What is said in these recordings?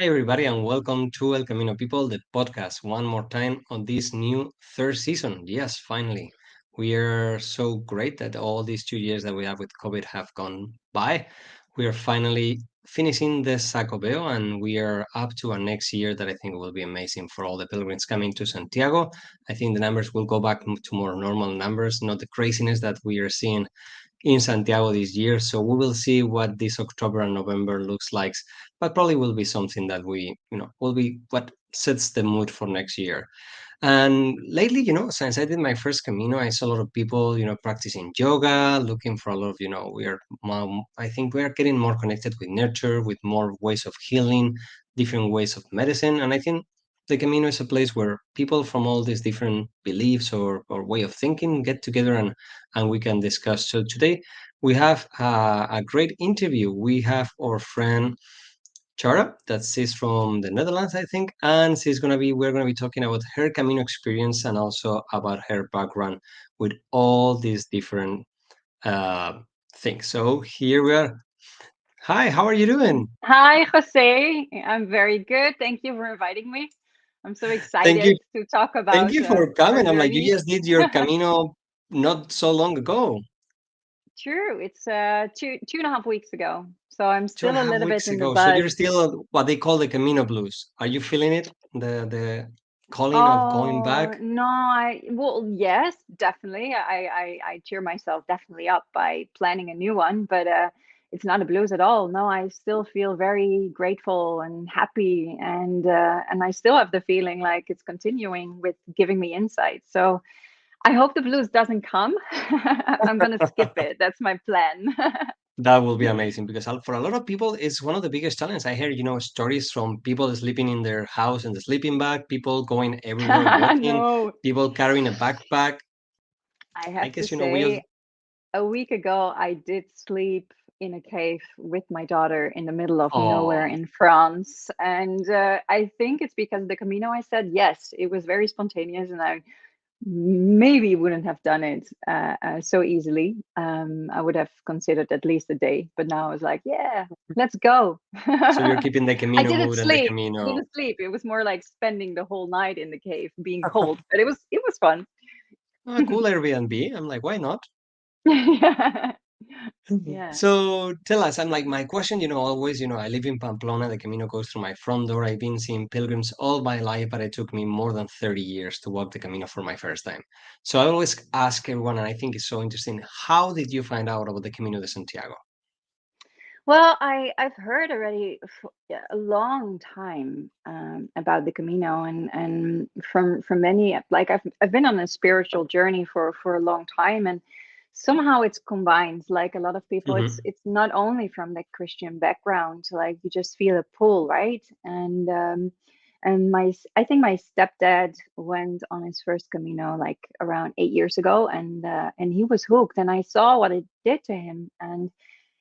everybody, and welcome to El Camino People, the podcast, one more time on this new third season. Yes, finally. We are so great that all these 2 years that we have with COVID have gone by. We are finally finishing the Sacobeo, and we are up to our next year that I think will be amazing for all the pilgrims coming to Santiago. I think the numbers will go back to more normal numbers, not the craziness that we are seeing in Santiago this year. So we will see what this October and November looks like, but probably will be something that will be what sets the mood for next year. And lately, since I did my first Camino, I saw a lot of people, practicing yoga, looking for a lot of, I think we are getting more connected with nature, with more ways of healing, different ways of medicine. And I think the Camino is a place where people from all these different beliefs or way of thinking get together and we can discuss. So today we have a great interview. We have our friend Tjarda, that she's from the Netherlands, I think, and we're gonna be talking about her Camino experience and also about her background with all these different uh, things. So here we are. Hi, how are you doing? Hi, Jose. I'm very good. Thank you for inviting me. I'm so Thank you, excited to talk thank about you for our coming. I'm like, you journey. just did your Camino not so long ago, True, it's two and a half weeks ago, so I'm two and still a a half little bit weeks in the ago. So buzz. you're still what they call the Camino blues. Are you feeling it? The calling of going Oh back? no, I well, yes, definitely. I cheer myself definitely up by planning a new one, but it's not a blues at all. No, I still feel very grateful and happy, and I still have the feeling like it's continuing with giving me insight. So I hope the blues doesn't come. I'm gonna skip it. That's my plan. That will be amazing because for a lot of people, it's one of the biggest challenges. I hear, stories from people sleeping in their house in the sleeping bag, people going everywhere walking, No, people carrying a backpack. I I have to guess, we all, say, a week ago, I did sleep in a cave with my daughter in the middle of nowhere oh, in France. And I think it's because the Camino, I said yes. It was very spontaneous, and I maybe wouldn't have done it so easily. I would have considered at least a day, but now I was like, yeah, let's go. so you're I keeping the Camino didn't mood and the sleep. I Camino. didn't sleep. It was more like spending the whole night in the cave, being cold, but it was fun. Oh, cool Airbnb. I'm like, why not? Yeah. Yeah. So tell us, I'm like, my question, always, I live in Pamplona, the Camino goes through my front door. I've been seeing pilgrims all my life, but it took me more than 30 years to walk the Camino for my first time. So I always ask everyone, and I think it's so interesting, how did you find out about the Camino de Santiago? Well, I've heard already yeah, a long time about the Camino, and from many, like I've been on a spiritual journey for a long time, and somehow it's combined. Like a lot of people, it's Hmm. it's not only from the Christian background, like you just feel a pull, right? And I think my stepdad went on his first Camino like around 8 years ago, and he was hooked, and I saw what it did to him, and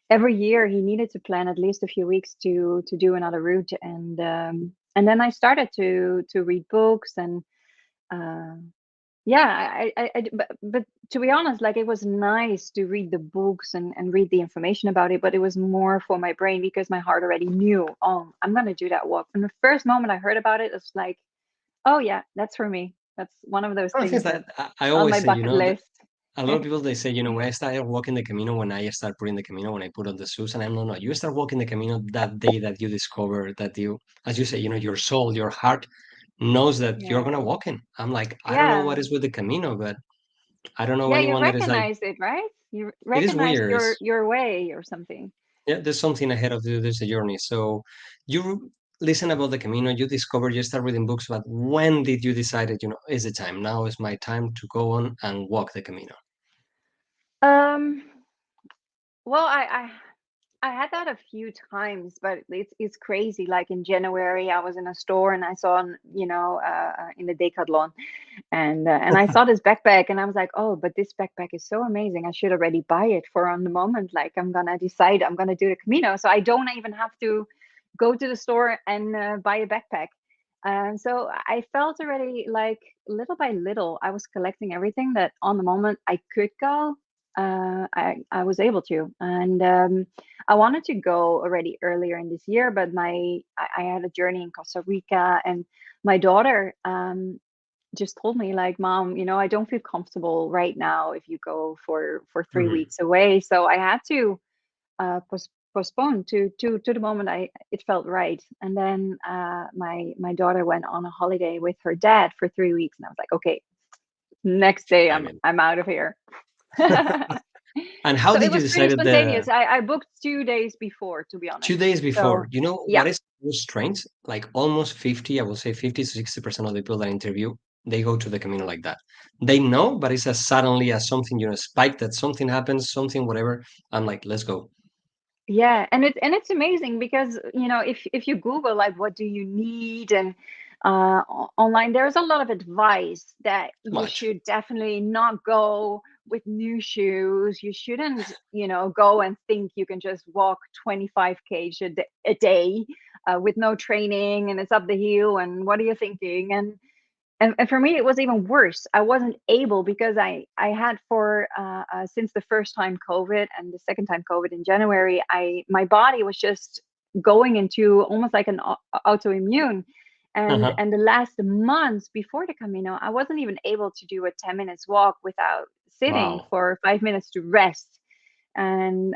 every year he needed to plan at least a few weeks to do another route, and then I started to read books, and uh, yeah, but to be honest, like it was nice to read the books and read the information about it, but it was more for my brain because my heart already knew, oh, I'm gonna do that walk. From the first moment I heard about it, it's like, oh yeah, that's for me. That's one of those One of the things things that that's I on always my say, bucket that list. a lot of people, they say, when I started walking the Camino, when I start putting the Camino, when I put on the shoes, and I'm no, you start walking the Camino that day that you discover that as you say, your soul, your heart knows that you're Yeah, gonna walk in. I'm like, I don't know yeah. what is with the Camino, but I don't know Yeah, you anyone that is like, recognize it, right? You it is recognize weird. your way or something. Yeah, there's something ahead of you. There's a journey. So you listen about the Camino, you discover, you start reading books, but when did you decide that, is the time? Now is my time to go on and walk the Camino. Um, well, I had that a few times, but it's crazy. Like in January, I was in a store and I saw, in the Decathlon, and I saw this backpack, and I was like, oh, but this backpack is so amazing. I should already buy it for on the moment. Like I'm gonna decide I'm gonna do the Camino, so I don't even have to go to the store and buy a backpack. So I felt already like little by little, I was collecting everything that on the moment I could go. I was able to. And I wanted to go already earlier in this year, but I had a journey in Costa Rica, and my daughter just told me like, "Mom, I don't feel comfortable right now if you go for 3 weeks away." So I had to postpone to the moment I it felt right. And then my daughter went on a holiday with her dad for 3 weeks, and I was like, "Okay, next day I I'm out of here." And how So it did you was pretty decide spontaneous. I booked 2 days before, to be 2 days honest. before? So You know yeah. what is so strange? Like almost 50, I will say 50 to 60% of the people that I interview, they go to the Camino like that. They know, but it's as suddenly as something, spike that something happens, something, whatever. I'm like, let's go. Yeah, and it's amazing because if you Google like what do you need, and online there's a lot of advice that Too you much. should definitely not go with new shoes. You shouldn't go and think you can just walk 25 km a day with no training, and it's up the hill, and what are you thinking? And for me it was even worse. I wasn't able, because I had for since the first time COVID and the second time COVID in January, I my body was just going into almost like an autoimmune. and Uh-huh. and the last months before the Camino, I wasn't even able to do a 10 minutes walk without sitting Wow. for 5 minutes to rest. And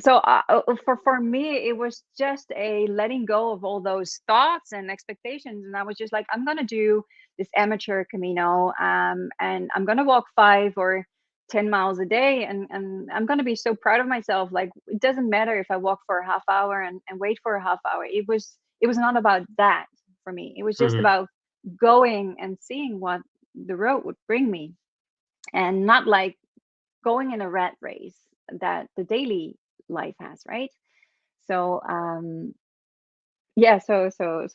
so for me it was just a letting go of all those thoughts and expectations, and I was just like, I'm gonna do this amateur Camino, and I'm gonna walk 5 or 10 miles a day, and I'm gonna be so proud of myself. Like, it doesn't matter if I walk for a half hour and wait for a half hour. It was not about that for me. It was just Hmm. about going and seeing what the road would bring me, and not like going in a rat race that the daily life has, right? So yeah, so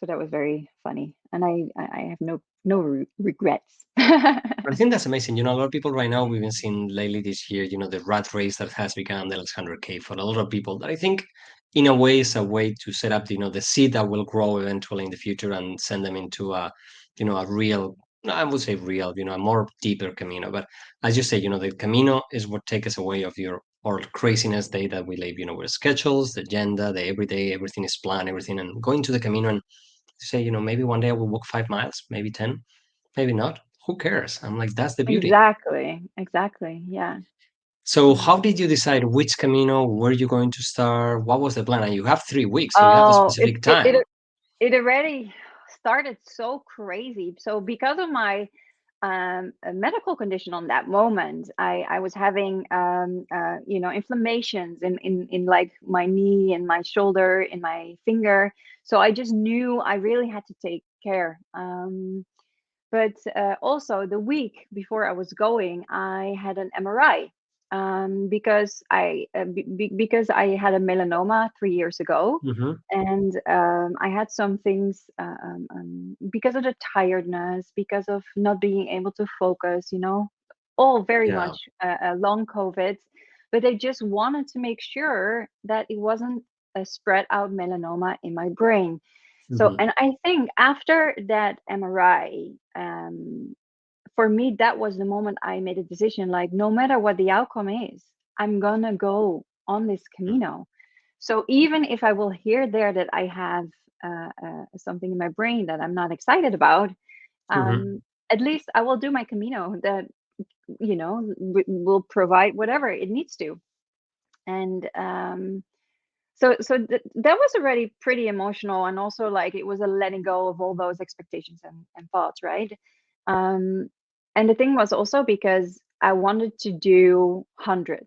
that was very funny, and I have no regrets. I think that's amazing. A lot of people right now, we've been seeing lately this year, the rat race that has become the 100K for a lot of people. That I think, in a way, is a way to set up, the seed that will grow eventually in the future and send them into a real, no, I would say real, a more deeper Camino. But as you say, the Camino is what takes us away of your or craziness day that we live, with schedules, the agenda, the everyday, everything is planned, everything, and going to the Camino and say, maybe one day I will walk 5 miles, maybe 10. Maybe not. Who cares? I'm like, that's the beauty. Exactly, yeah. So, Yeah. how did you decide which Camino were you going to start? What was the plan? And you have 3 weeks, so you have a Oh, specific time. it already started so crazy. So because of my a medical condition on that moment, I was having inflammations in like my knee and my shoulder, in my finger. So I just knew I really had to take care. But also the week before I was going, I had an MRI, because I had a melanoma 3 years ago, Hmm. and I had some things because of the tiredness, because of not being able to focus, all very Yeah. much long COVID. But they just wanted to make sure that it wasn't a spread out melanoma in my brain. So, Hmm. and I think after that MRI, for me, that was the moment I made a decision, like, no matter what the outcome is, I'm gonna go on this Camino. So even if I will hear there that I have something in my brain that I'm not excited about, Hmm. at least I will do my Camino that, will provide whatever it needs to. And that was already pretty emotional, and also like it was a letting go of all those expectations and thoughts, right? um and the thing was also because I wanted to do 100.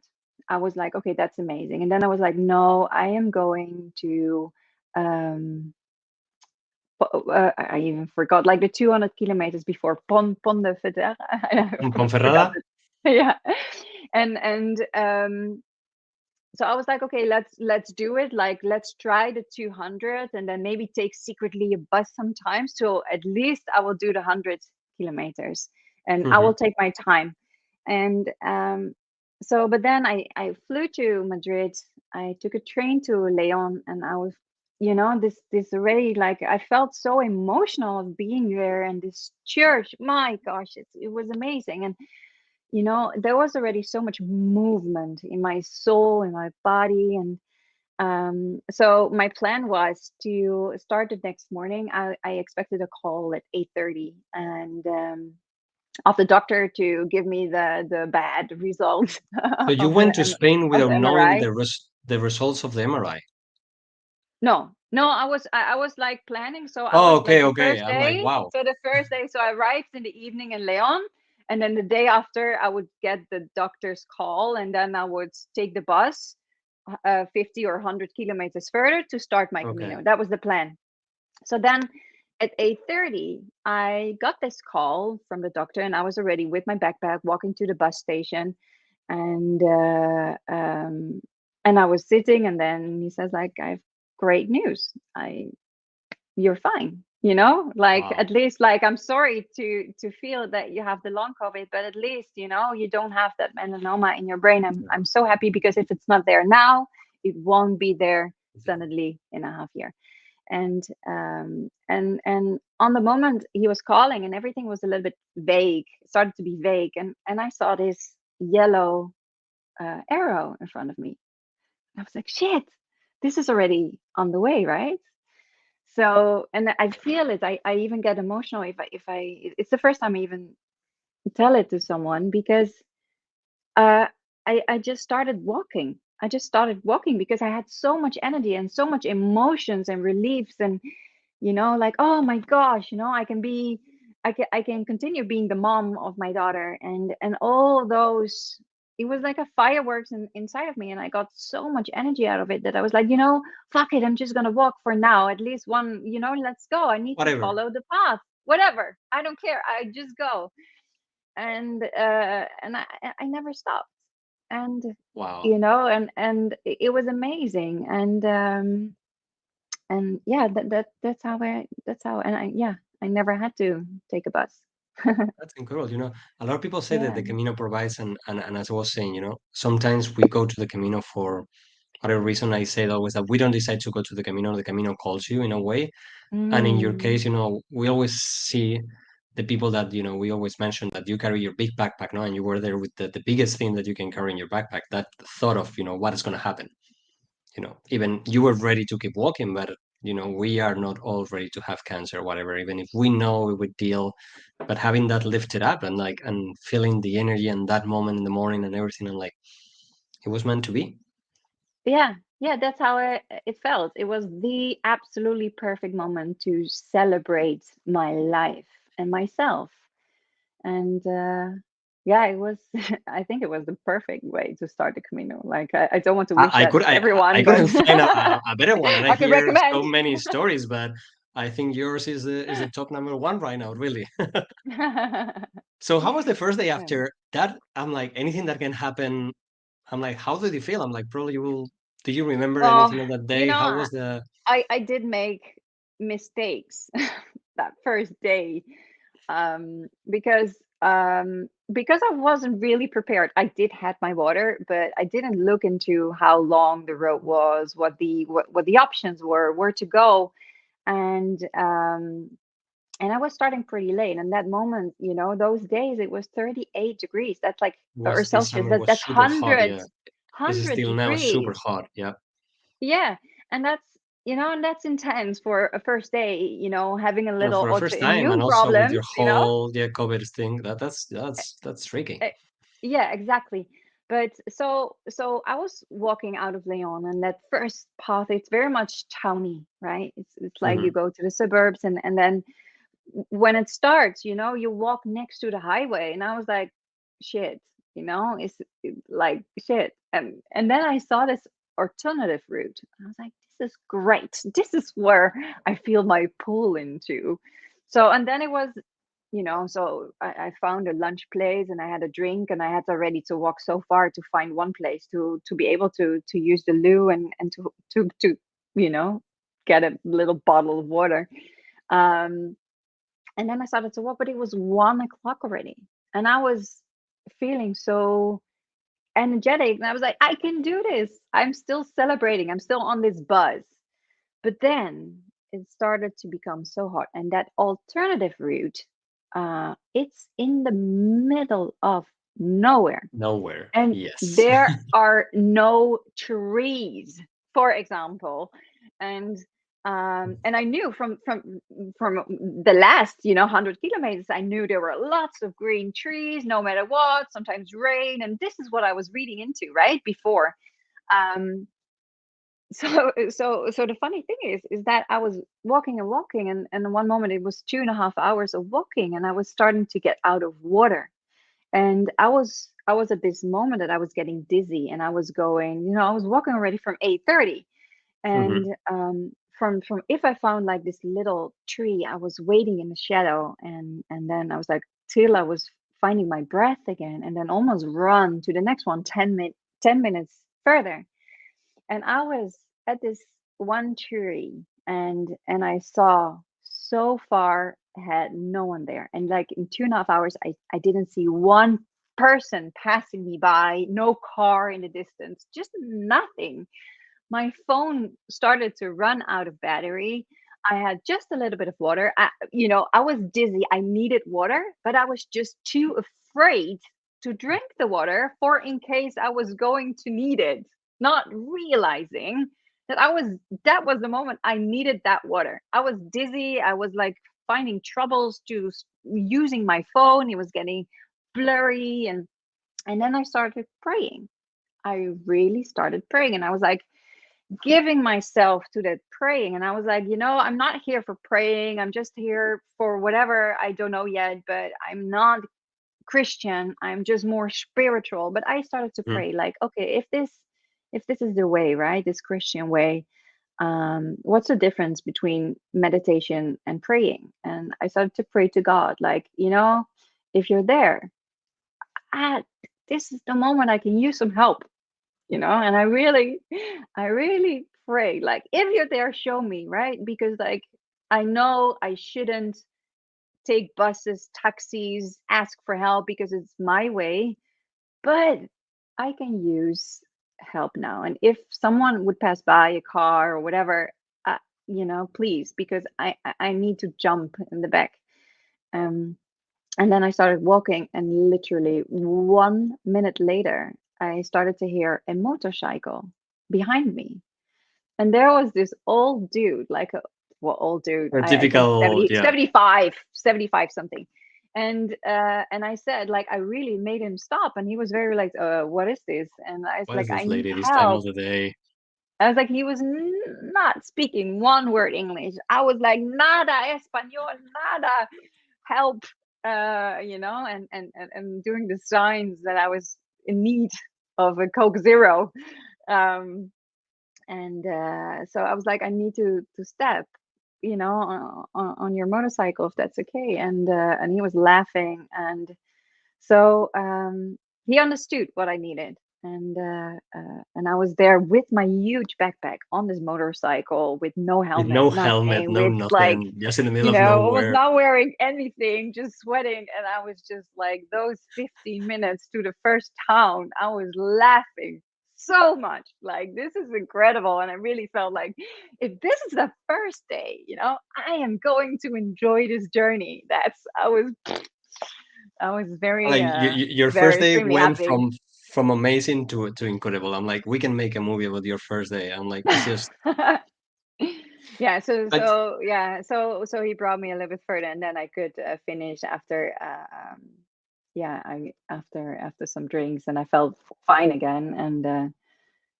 I was like, okay, that's amazing. And then I was like, no, I am going to um I even forgot, like, the 200 kilometers before Pont de Feder. I forgot Ponferrada? it. Yeah. And so I was like, okay, let's do it. Like, let's try the 200, and then maybe take secretly a bus sometimes. So at least I will do the 100 kilometers, and I will Hmm. take my time. And so, but then I flew to Madrid. I took a train to Leon, and I was, this already, like, I felt so emotional of being there, and this church. My gosh, it was amazing. there was already so much movement in my soul, in my body. And so my plan was to start the next morning. I expected a call at 8:30, and of the doctor to give me the bad result So you of the went to Spain of without the knowing MRI. the results of the MRI. No, no, I was like planning. So I Oh, was like okay, okay. I'm like, wow. the first day, so I arrived in the evening in Leon, and then the day after I would get the doctor's call, and then I would take the bus 50 or 100 kilometers further to start my Okay. Camino. That was the plan. So then at 8:30, I got this call from the doctor, and I was already with my backpack walking to the bus station, and and I was sitting, and then he says like, "I have great news. You're fine." Like, Wow. at least, like, I'm sorry to feel that you have the long COVID, but at least you don't have that melanoma in your brain. I'm so happy, because if it's not there now, it won't be there suddenly in a half year. And on the moment he was calling, and everything was a little bit vague, started to be vague, and I saw this yellow arrow in front of me. I was like, shit, this is already on the way, right? So, and I feel it. I even get emotional if I it's the first time I even tell it to someone, because uh I just started walking. I just started walking because I had so much energy and so much emotions and reliefs, and like, oh my gosh, I can continue being the mom of my daughter, and all those. It was like a fireworks inside of me, and I got so much energy out of it that I was like, fuck it, I'm just gonna walk for now, at least one, let's go. I need to Whatever. follow the path, whatever, I don't care, I just go. And I never stopped. And Wow. it was amazing. And yeah, that's how, and I never had to take a bus. That's incredible. A lot of people say that Yeah. the Camino provides, and as I was saying, sometimes we go to the Camino for whatever reason. I say always that we don't decide to go to the Camino calls you in a way. And in your Mm. case, we always see the people that, we always mention that you carry your big backpack, no? And you were there with the biggest thing that you can carry in your backpack, that thought of, what is going to happen. Even you were ready to keep walking, but, we are not all ready to have cancer or whatever, even if we know we would deal, but having that lifted up and like, and feeling the energy and that moment in the morning and everything, and like, it was meant to be. Yeah, yeah, that's how it felt. It was the absolutely perfect moment to celebrate my life and myself. And yeah, it was. I think it was the perfect way to start the Camino. Like, I don't want to wish I that could to I everyone, but couldn't find a better one, and I I can hear recommend. so many stories, but I think yours is the top number one right now, really. So how was the first day Yeah. after that? I'm like, anything that can happen. I'm like, how did you feel? I'm like, probably you will. Do you remember Oh, anything of that you day? know, How I was the? I did make mistakes that first day, because I wasn't really prepared. I did have my water, but I didn't look into how long the road was, what the options were, where to go. And I was starting pretty late. And that moment, those days it was 38 degrees. That's like, or Was this Celsius. summer was That's super hot? Yeah, it's 100 still now super degrees. hot. Yeah, Yeah. And that's intense for a first day, having a and little for the first time, and autoimmune also with problems, your whole COVID thing, that's tricky. Eh, yeah, exactly. But so I was walking out of Leon, and that first path, it's very much towny, right? It's like you Hmm. go to the suburbs, and then when it starts, you walk next to the highway, and I was like, shit, like shit. And then I saw this alternative route. And I was like, this is great. This is where I feel my pull into. So, and then it was, so I found a lunch place, and I had a drink, and I had already to walk so far to find one place to be able to use the loo, and to you know get a little bottle of water. Um, and then I started to walk, but it was 1 o'clock already. And I was feeling so energetic. And I was like, I can do this. I'm still celebrating. I'm still on this buzz. But then it started to become so hot. And that alternative route, it's in the middle of nowhere. Nowhere. And Yes. there are no trees, for example. And and I knew from the last, 100 kilometers, I knew there were lots of green trees, no matter what. Sometimes rain, and this is what I was reading into right before. Um, so the funny thing is that I was walking and walking, and one moment it was 2.5 hours of walking, and I was starting to get out of water. And I was at this moment that I was getting dizzy, and I was going, I was walking already from 8:30. Hmm. And from if I found like this little tree, I was waiting in the shadow, and then I was like, till I was finding my breath again, and then almost run to the next one 10 minutes further. And I was at this one tree, and I saw so far ahead, no one there. And like in 2.5 hours, I didn't see one person passing me by, no car in the distance, just nothing. My phone started to run out of battery. I had just a little bit of water. I was dizzy. I needed water, but I was just too afraid to drink the water for in case I was going to need it, not realizing that that was the moment I needed that water. I was dizzy. I was like finding troubles to using my phone. It was getting blurry, and then I started praying. I really started praying, and I was like giving myself to that praying. And I was like, I'm not here for praying. I'm just here for whatever. I don't know yet, but I'm not Christian. I'm just more spiritual. But I started to pray like, okay, if this is the way, right? This Christian way, what's the difference between meditation and praying? And I started to pray to God, like, if you're there, ah, this is the moment I can use some help. And I really pray, like, if you're there, show me, right? Because like I know I shouldn't take buses, taxis, ask for help because it's my way, but I can use help now. And if someone would pass by a car or whatever, please, because I need to jump in the back. um and then I started walking, and literally 1 minute later, I started to hear a motorcycle behind me. And there was this old dude, like a, well, old dude, A I think typical, 70, yeah. 75 something. And I said, like, I really made him stop. And he was very like, what is this? And I was What is like, I this need lady this time of help. the day? I was like, he was not speaking one word English. I was like, nada español, nada, help, and doing the signs that I was in need of a Coke Zero. Um, and so I was like, I need to step, on your motorcycle if that's okay. And he was laughing, and so he understood what I needed. And I was there with my huge backpack on this motorcycle with no With helmet, no helmet, nothing, no with like, nothing, just in the middle of I was nowhere. not wearing anything, just sweating. And I was just like, those 15 minutes to the first town, I was laughing so much. Like, this is incredible. And I really felt like, if this is the first day, I am going to enjoy this journey. I was very, Like your first very day extremely went happy. from amazing to incredible. I'm like, we can make a movie about your first day. I'm like, it's just, Yeah, so but so yeah, so he brought me a little bit further, and then I could finish after yeah, I after some drinks, and I felt fine again. And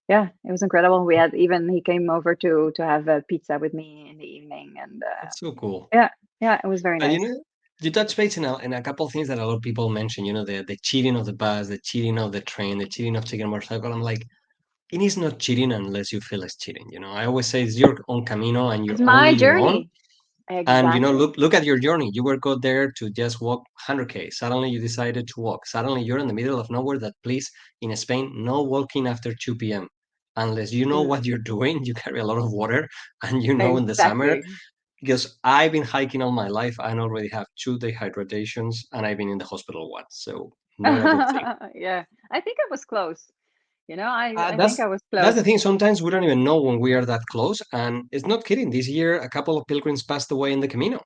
yeah, it was incredible. He came over to have a pizza with me in the evening. And that's so cool. yeah, yeah, it was very And nice. you touch base in a couple of things that a lot of people mention. The cheating of the bus, the cheating of the train, the cheating of taking a motorcycle. I'm like, it is not cheating unless you feel it's cheating. I always say it's your own camino and It's you're my only your own. journey. And Exactly. look at your journey. You were go there to just walk 100K. Suddenly you decided to walk. Suddenly you're in the middle of nowhere. That please, in Spain, no walking after 2 p.m. Unless you know what Mm, you're doing. You carry a lot of water, and in the summer, exactly. because I've been hiking all my life. I already have 2 dehydratations, and I've been in the hospital once. So not a good thing. Yeah, I think I was close. I think That's I was that's the close. thing. Sometimes we don't even know when we are that close, and it's not kidding. This year, a couple of pilgrims passed away in the Camino.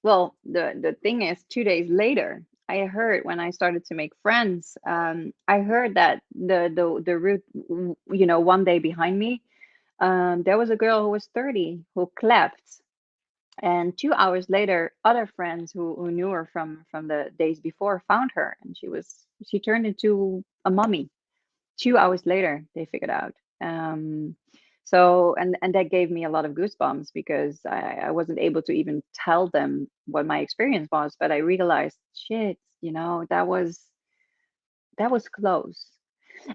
Well, the thing is, 2 days later, I heard when I started to make friends, I heard that the route, one day behind me, there was a girl who was 30 who clapped, and 2 hours later, other friends who knew her from the days before found her, and she turned into a mummy. 2 hours later, they figured out. So and that gave me a lot of goosebumps because I wasn't able to even tell them what my experience was, but I realized, shit, that was close.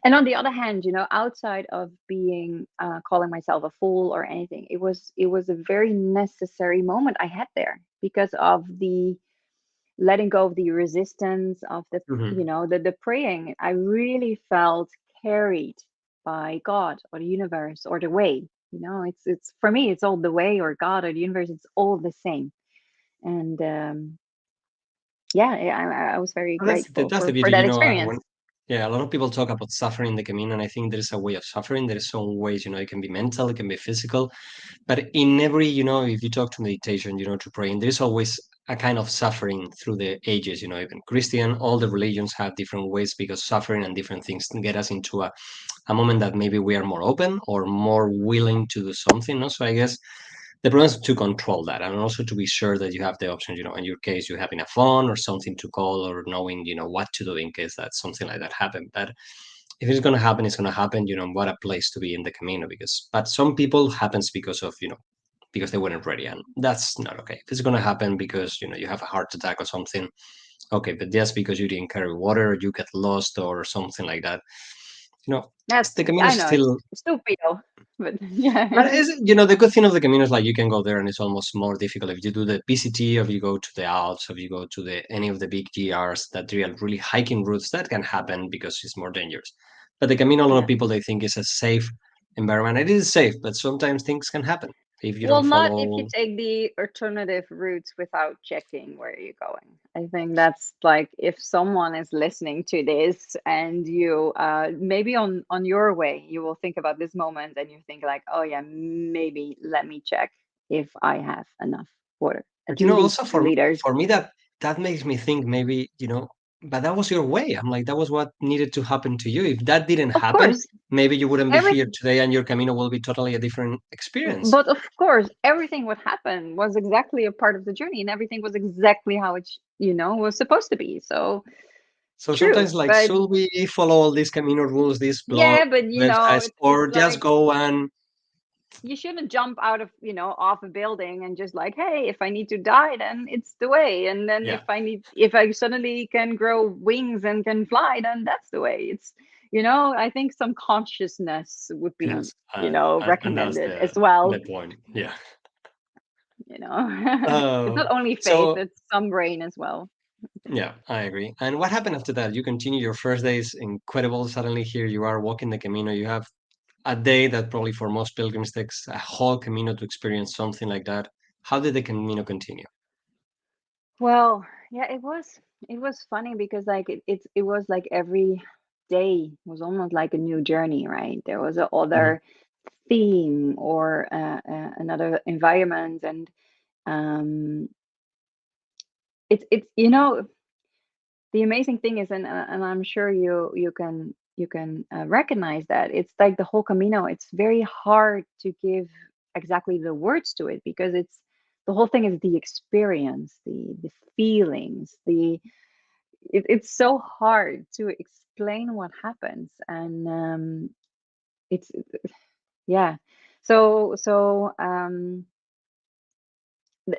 And on the other hand, outside of being calling myself a fool or anything, it was a very necessary moment I had there because of the letting go of the resistance of the Hmm. the praying. I really felt carried by God or the universe or the way. It's for me, it's all the way or God or the universe. It's all the same. And yeah, I was very Well, grateful that's the for beauty, that when experience. yeah, a lot of people talk about suffering in the Camino, and I think there is a way of suffering. There is some ways, it can be mental, it can be physical, but in every, if you talk to meditation, to praying, there's always a kind of suffering through the ages. Even Christian, all the religions have different ways because suffering and different things can get us into a moment that maybe we are more open or more willing to do something. So I guess the problem is to control that and also to be sure that you have the option, in your case, you having a phone or something to call or knowing, what to do in case that something like that happened. But if it's going to happen, it's going to happen, what a place to be in the Camino but some people happens because of, because they weren't ready. And that's not okay. If it's going to happen because, you have a heart attack or something, okay. But just because you didn't carry water, or you get lost or something like that, you know, That's the Camino I is know it's still. stupid though, but yeah. But is the good thing of the Camino is like you can go there and it's almost more difficult if you do the PCT or if you go to the Alps or if you go to the any of the big GRs that real really hiking routes that can happen because it's more dangerous. But the Camino, a lot of Yeah. people they think is a safe environment. It is safe, but sometimes things can happen if you Well, don't not if you follow. take the alternative routes without checking where you're going. I think that's like if someone is listening to this and you maybe on your way, you will think about this moment and you think like, oh yeah, maybe let me check if I have enough water, at But least also 2 liters. for me that makes me think maybe, but that was your way. I'm like that was what needed to happen to you. If that didn't Of happen, course, maybe you wouldn't be every here today, and your Camino will be totally a different experience. but of course, everything what happened was exactly a part of the journey, and everything was exactly how it was supposed to be. So So true, sometimes, like, but should we follow all these Camino rules, these blog yeah, but websites, it's or just like go and you shouldn't jump out of off a building and just like, hey, if I need to die, then it's the way. And then yeah, if I suddenly can grow wings and can fly, then that's the way. I think some consciousness would be yes, and that's recommended as the well. point. Yeah. It's not Oh, only faith, so it's some brain as well. yeah, I agree. And what happened after that? You continue your first days, incredible. Suddenly, here you are walking the Camino. You have a day that probably for most pilgrims takes a whole Camino to experience something like that. How did the Camino continue? Well, yeah, it was funny because like it was like every day was almost like a new journey, right? There was a Mhm. other theme or another environment, and um it's the amazing thing is, and I'm sure you can recognize that it's like the whole Camino. It's very hard to give exactly the words to it because it's the whole thing is the experience, the feelings, it's so hard to explain what happens. And it's yeah. So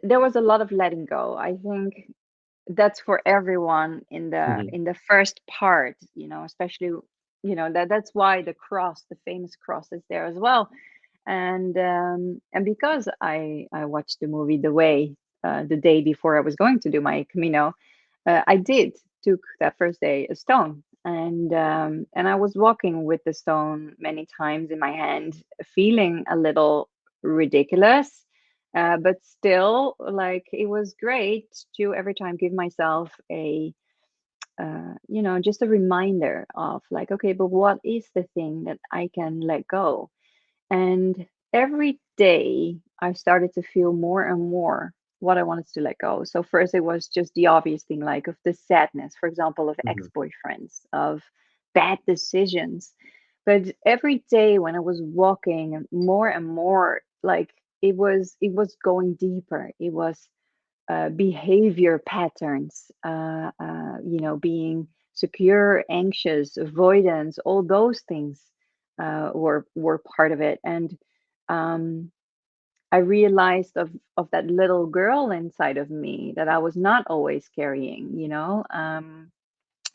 there was a lot of letting go. I think that's for everyone in the Mhm. in the first part, especially that's why the famous cross is there as well. And because I watched the movie The Way the day before I was going to do my Camino, I did took that first day a stone, and I was walking with the stone many times in my hand, feeling a little ridiculous, but still, like, it was great to every time give myself just a reminder of, like, okay, but what is the thing that I can let go? And every day I started to feel more and more. what I wanted to let go. So first it was just the obvious thing, like of the sadness, for example, of Mhm. ex-boyfriends, of bad decisions. But every day when I was walking more and more, like it was going deeper. It was behavior patterns, being secure, anxious, avoidance, all those things were part of it. And um, I realized of that little girl inside of me that I was not always carrying.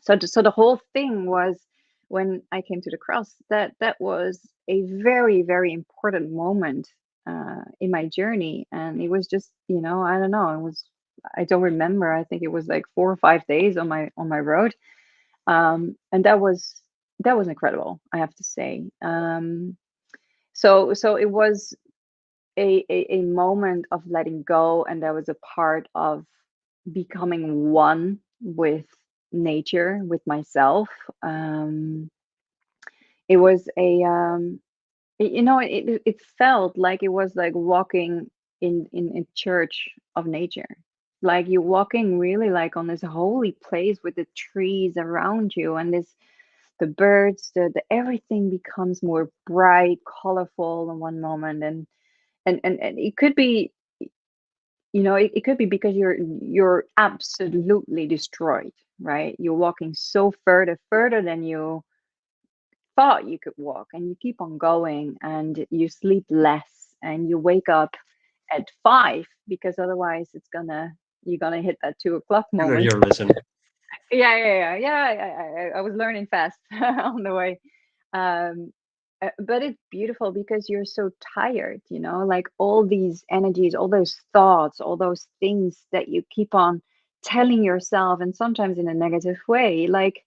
So the whole thing was when I came to the cross, that was a very, very important moment in my journey. And it was just, I don't know, I don't remember. I think it was like 4 or 5 days on my road. And that was incredible, I have to say. So it was a moment of letting go, and that was a part of becoming one with nature, with myself. um it was it felt like it was like walking in a church of nature, like you're walking really like on this holy place with the trees around you, and this the birds, the everything becomes more bright, colorful in one moment. And it could be, it could be because you're absolutely destroyed, right? You're walking so further than you thought you could walk, and you keep on going, and you sleep less, and you wake up at 5 because otherwise you're gonna hit that 2 o'clock I learned moment. your lesson. Yeah. I was learning fast on the way. um but it's beautiful because you're so tired, like all these energies, all those thoughts, all those things that you keep on telling yourself, and sometimes in a negative way. Like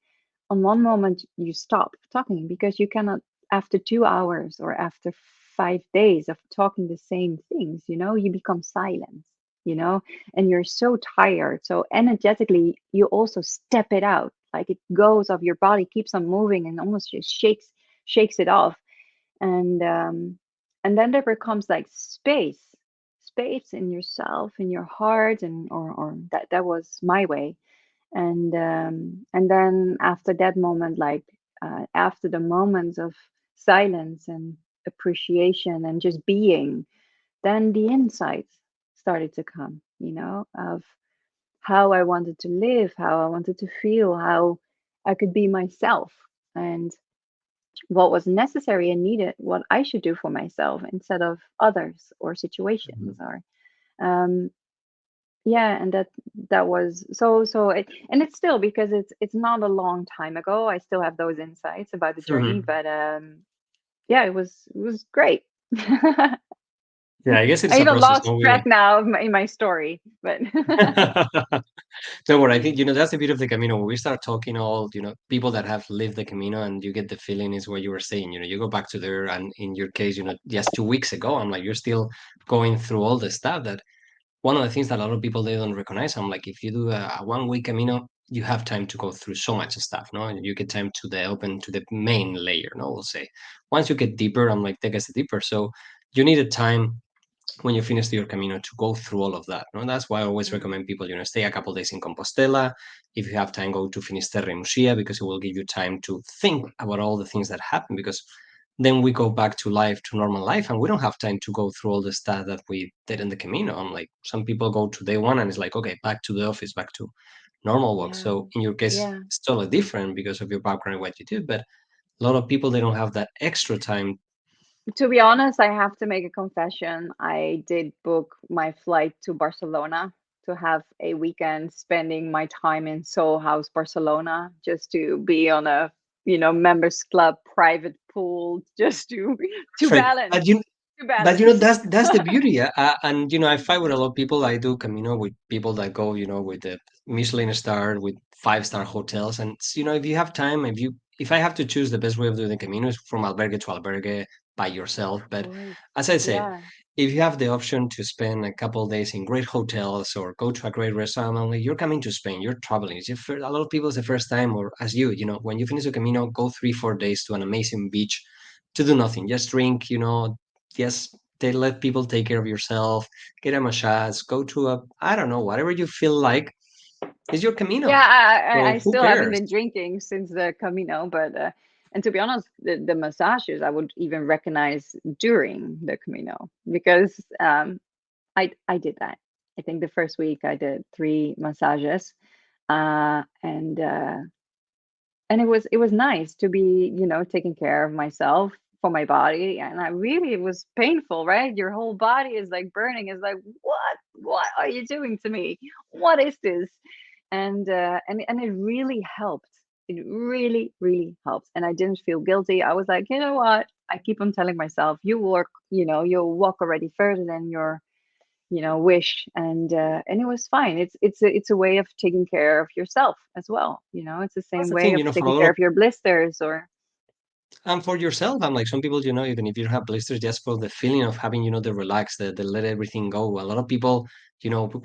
on one moment you stop talking because you cannot, after 2 hours or after 5 days of talking the same things, you become silent, you know and you're so tired. So energetically you also step it out, like it goes off, your body keeps on moving and almost just shakes it off. And um and then there becomes like space in yourself, in your heart, and or that was my way. And then after that moment, like after the moments of silence and appreciation and just being, then the insights started to come, of how I wanted to live, how I wanted to feel, how I could be myself, and what was necessary and needed, what I should do for myself instead of others or situations. Mhm. Or um yeah, and that was and it's still, because it's not a long time ago, I still have those insights about the journey. Mhm. But yeah, it was great. I Yeah, I guess it's a even process, lost no? track We now of in my story, but don't worry. I think, that's the beauty of the Camino. When we start talking all, people that have lived the Camino, and you get the feeling is what you were saying, you go back to there, and in your case, just 2 weeks ago, I'm like, you're still going through all the stuff that one of the things that a lot of people, they don't recognize. I'm like, if you do a 1 week Camino, you have time to go through so much stuff, no? And you get time to the main layer, no? We'll say. Once you get deeper, I'm like, that gets deeper. So you need a time when you finish your Camino to go through all of that. No? That's why I always Mm, recommend people, stay a couple days in Compostela. If you have time, go to Finisterre Musia, because it will give you time to think about all the things that happen, because then we go back to life, to normal life, and we don't have time to go through all the stuff that we did in the Camino. I'm like, some people go to day one and it's like, okay, back to the office, back to normal work. yeah, So in your case, yeah. it's totally different because of your background and what you do, but a lot of people, they don't have that extra time. To be honest, I have to make a confession. I did book my flight to Barcelona to have a weekend spending my time in Soho House, Barcelona, just to be on a, members club private pool, just to to Right. balance, to But balance. that's the beauty, yeah. And I fight with a lot of people. I do Camino with people that go, with the Michelin star, with 5-star hotels. And if you have time, if I have to choose, the best way of doing the Camino is from albergue to albergue by yourself. Of But course. as I said, Yeah. if you have the option to spend a couple of days in great hotels or go to a great restaurant, only you're coming to Spain, you're traveling. A lot of people, it's the first time, or as when you finish the Camino, go 3, 4 days to an amazing beach to do nothing, just drink, just they let people take care of yourself, get a massage, go to a, I don't know, whatever you feel like is your Yeah, Camino. I So who still haven't cares? been drinking since the Camino, but and to be honest, the massages I would even recognize during the Camino because I did that. I think the first week I did 3 massages, uh, and uh, and it was nice to be, taking care of myself for my body. And I really, it was painful, right? Your whole body is like burning. It's like, what are you doing to me? What is this? And it really helped. It really, really helped. And I didn't feel guilty. I was like, you know what, I keep on telling myself, you work, you'll walk already further than your, wish. And it was fine. It's a way of taking care of yourself as well. It's the That's same the way thing, of for a taking lot care of, of your blisters or and for yourself, I'm like some people, even if you don't have blisters, just for the feeling of having, the relax, the let everything go. A lot of people,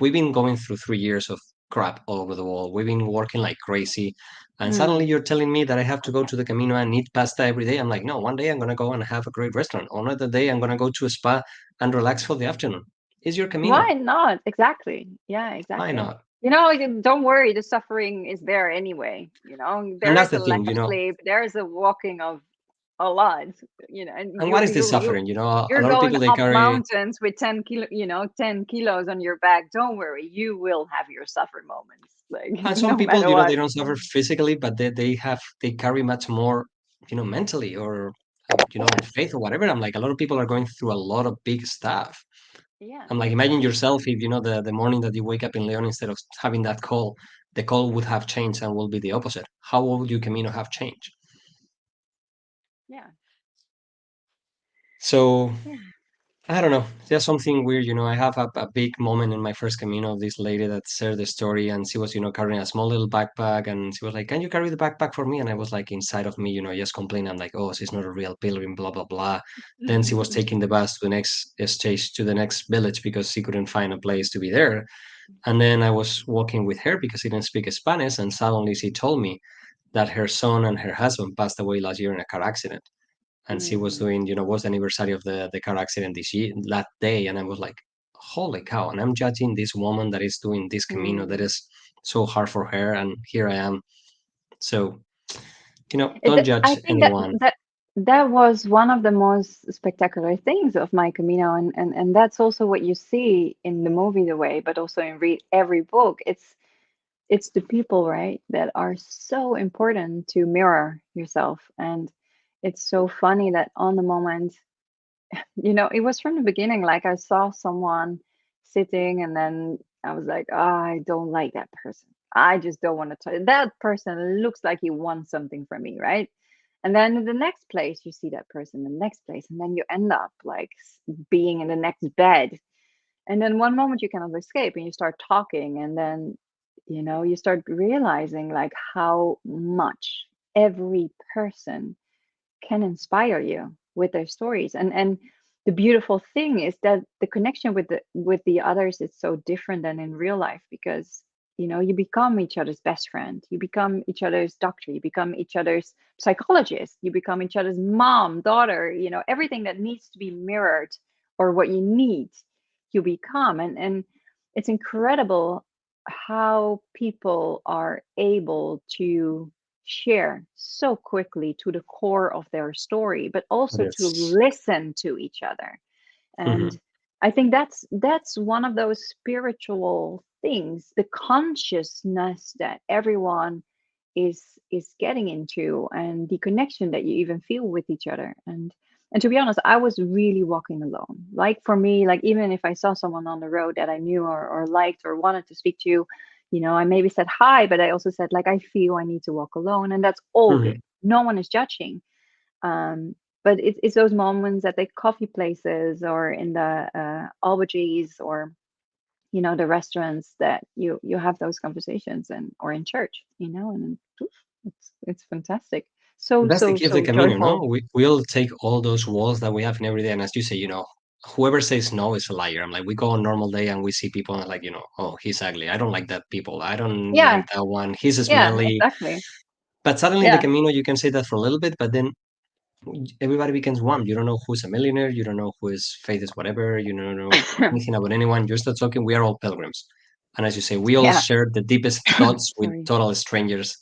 we've been going through 3 years of crap all over the world. We've been working like crazy. And suddenly mm, you're telling me that I have to go to the Camino and eat pasta every day. I'm like, no, one day I'm gonna go and have a great restaurant. Another day I'm gonna go to a spa and relax for the afternoon. It's your why Camino. not? Exactly. Yeah, Why exactly. not? Don't worry, the suffering is there anyway. And There that's is the a lack thing, of sleep, there is a walking of a lot, and and what you're is the you you suffering? A you're lot of going people they up carry. mountains with 10 kilos on your back. Don't worry, you will have your suffer moments, like And some no people, matter they what. don't suffer physically, but they carry much more, mentally or faith or whatever. I'm like, a lot of people are going through a lot of big stuff. Yeah, I'm like, imagine yourself if the morning that you wake up in Leon, instead of having that call, the call would have changed and will be the opposite. How would your Camino have changed? yeah, So yeah. I don't know. Just something weird, I have a big moment in my first Camino of this lady that shared the story, and she was, carrying a small little backpack, and she was like, "Can you carry the backpack for me?" And I was like, inside of me, just complaining. I'm like, "Oh, she's not a real pilgrim," blah blah blah. Then she was taking the bus to the next stage, to the next village, because she couldn't find a place to be there. And then I was walking with her because she didn't speak Spanish, and suddenly she told me that her son and her husband passed away last year in a car accident, and she was Mm, doing, was the anniversary of the car accident this year, that day. And I was like, holy cow. And I'm judging this woman that is doing this Camino that mm. is so hard for her. And here I am. So, don't I judge think that anyone. that that was one of the most spectacular things of my Camino, and that's also what you see in the movie the way, but also in read every book. It's the people, right, that are so important to mirror yourself. And it's so funny that on the moment, it was from the beginning, like I saw someone sitting and then I was like, oh, I don't like that person. I just don't want to touch that person. Looks like he wants something from me, right? And then in the next place, you see that person in the next place, and then you end up like being in the next bed. And then one moment you cannot escape and you start talking, and then, you start realizing like how much every person can inspire you with their stories. And the beautiful thing is that the connection with the others is so different than in real life, because you become each other's best friend, you become each other's doctor, you become each other's psychologist, you become each other's mom, daughter, everything that needs to be mirrored or what you need, you become. And it's incredible how people are able to share so quickly to the core of their story, but also to Yes. listen to each other. And Hmm. I think that's one of those spiritual things, the consciousness that everyone is getting into, and the connection that you even feel with each other. And to be honest, I was really walking alone. Like for me, like even if I saw someone on the road that I knew or liked or wanted to speak to, I maybe said hi, but I also said like I feel I need to walk alone, and that's all good. Hmm. No one is judging. um, but it's those moments at the coffee places or in the albergies, or the restaurants, that you have those conversations, and or in church, and poof, it's fantastic. So That's the so key of the so Camino, no? joyful. We all take all those walls that we have in every day. And as you say, whoever says no is a liar. I'm like, we go on normal day and we see people and like, oh, he's ugly. I don't like that people. I don't Yeah, like that one. He's yeah, smelly. exactly. But suddenly the Yeah. Camino, you can say that for a little bit, but then everybody becomes one. You don't know who's a millionaire. You don't know who is faith is whatever. You don't know anything about anyone. You start talking. We are all pilgrims, and as you say, we all Yeah. share the deepest thoughts with Sorry. total strangers,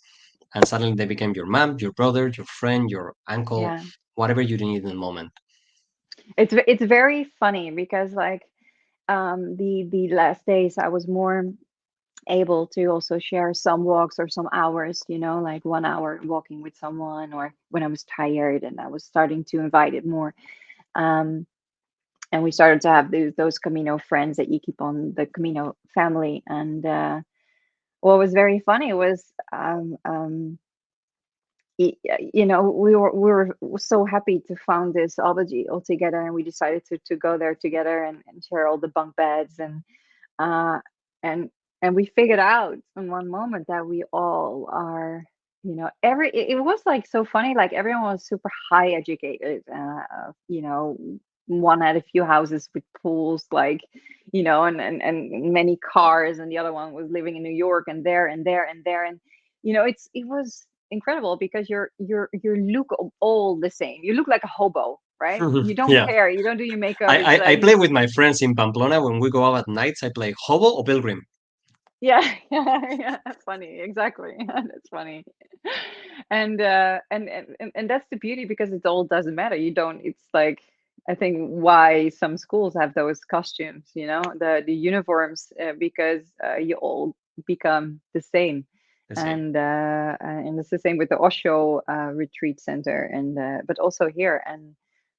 and suddenly they became your mom, your brother, your friend, your uncle, Yeah. whatever you need in the moment. It's very funny because like the last days I was more able to also share some walks or some hours, like 1 hour walking with someone, or when I was tired and I was starting to invite it more. Um, and we started to have those Camino friends that you keep on the Camino family. And what was very funny was, we were so happy to found this ology all together, and we decided to go there together and share all the bunk beds, uh, and we figured out in one moment that we all are, it was like so funny, like everyone was super high educated, one had a few houses with pools, like, and many cars, and the other one was living in New York, and there and there and there, and it was incredible because you look all the same, you look like a hobo, right? You don't Yeah, care, you don't do your makeup, I, it's I I like play with my friends in Pamplona when we go out at nights. I play hobo or pilgrim. yeah, yeah, funny, exactly. That's funny. And that's the beauty, because it all doesn't matter. You don't. It's like, I think why some schools have those costumes, the uniforms, because you all become the same. The same. And it's the same with the Osho retreat center, and but also here. And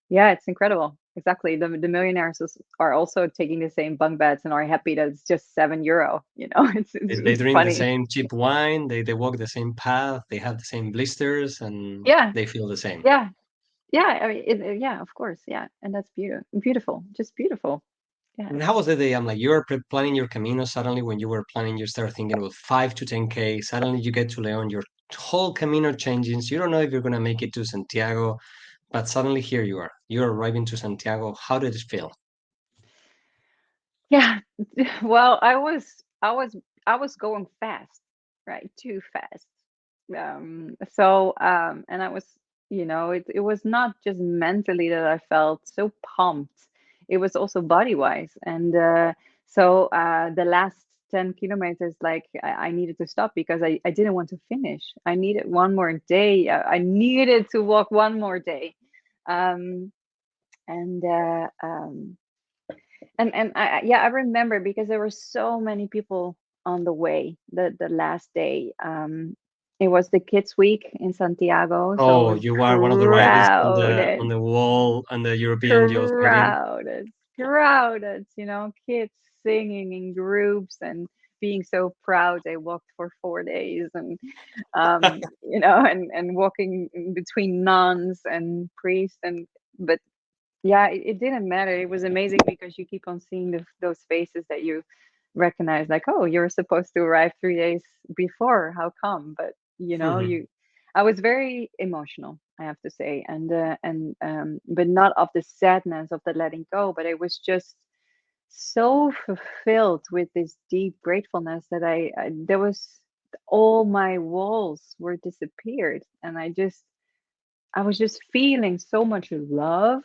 yeah, it's incredible. Exactly. The millionaires are also taking the same bunk beds and are happy that it's just €7. It's They, it's they it's drink the funny. same cheap wine. They walk the same path. They have the same blisters, and Yeah, they feel the same. yeah, yeah. I mean, yeah, of course, yeah, and that's beautiful, just beautiful. Yeah, And how was the day? I'm like, you're planning your Camino. Suddenly, when you were planning, you start thinking about 5 to 10K. Suddenly, you get to Leon. Your whole Camino changes. You don't know if you're gonna make it to Santiago, but suddenly here you are. You're arriving to Santiago. How did it feel? yeah. Well, I was going fast, right? Too fast. And I was, it was not just mentally that I felt so pumped, it was also body wise. And the last 10 kilometers, like I needed to stop because I didn't want to finish. I needed one more day. I needed to walk one more day. um and yeah, I remember because there were so many people on the way. The last day, it was the Kids Week in Santiago, so Oh, it was you are one of the writers on crowded, the wall on the European Youth Meeting. crowded. Kids singing in groups and being so proud they walked for 4 days, and and walking in between nuns and priests, and but yeah, it didn't matter. It was amazing because you keep on seeing those faces that you recognize, like, oh, you're supposed to arrive 3 days before. How come? But I was very emotional, I have to say, but not of the sadness of the letting go, but it was just so fulfilled with this deep gratefulness that there was, all my walls were disappeared, and I was just feeling so much love,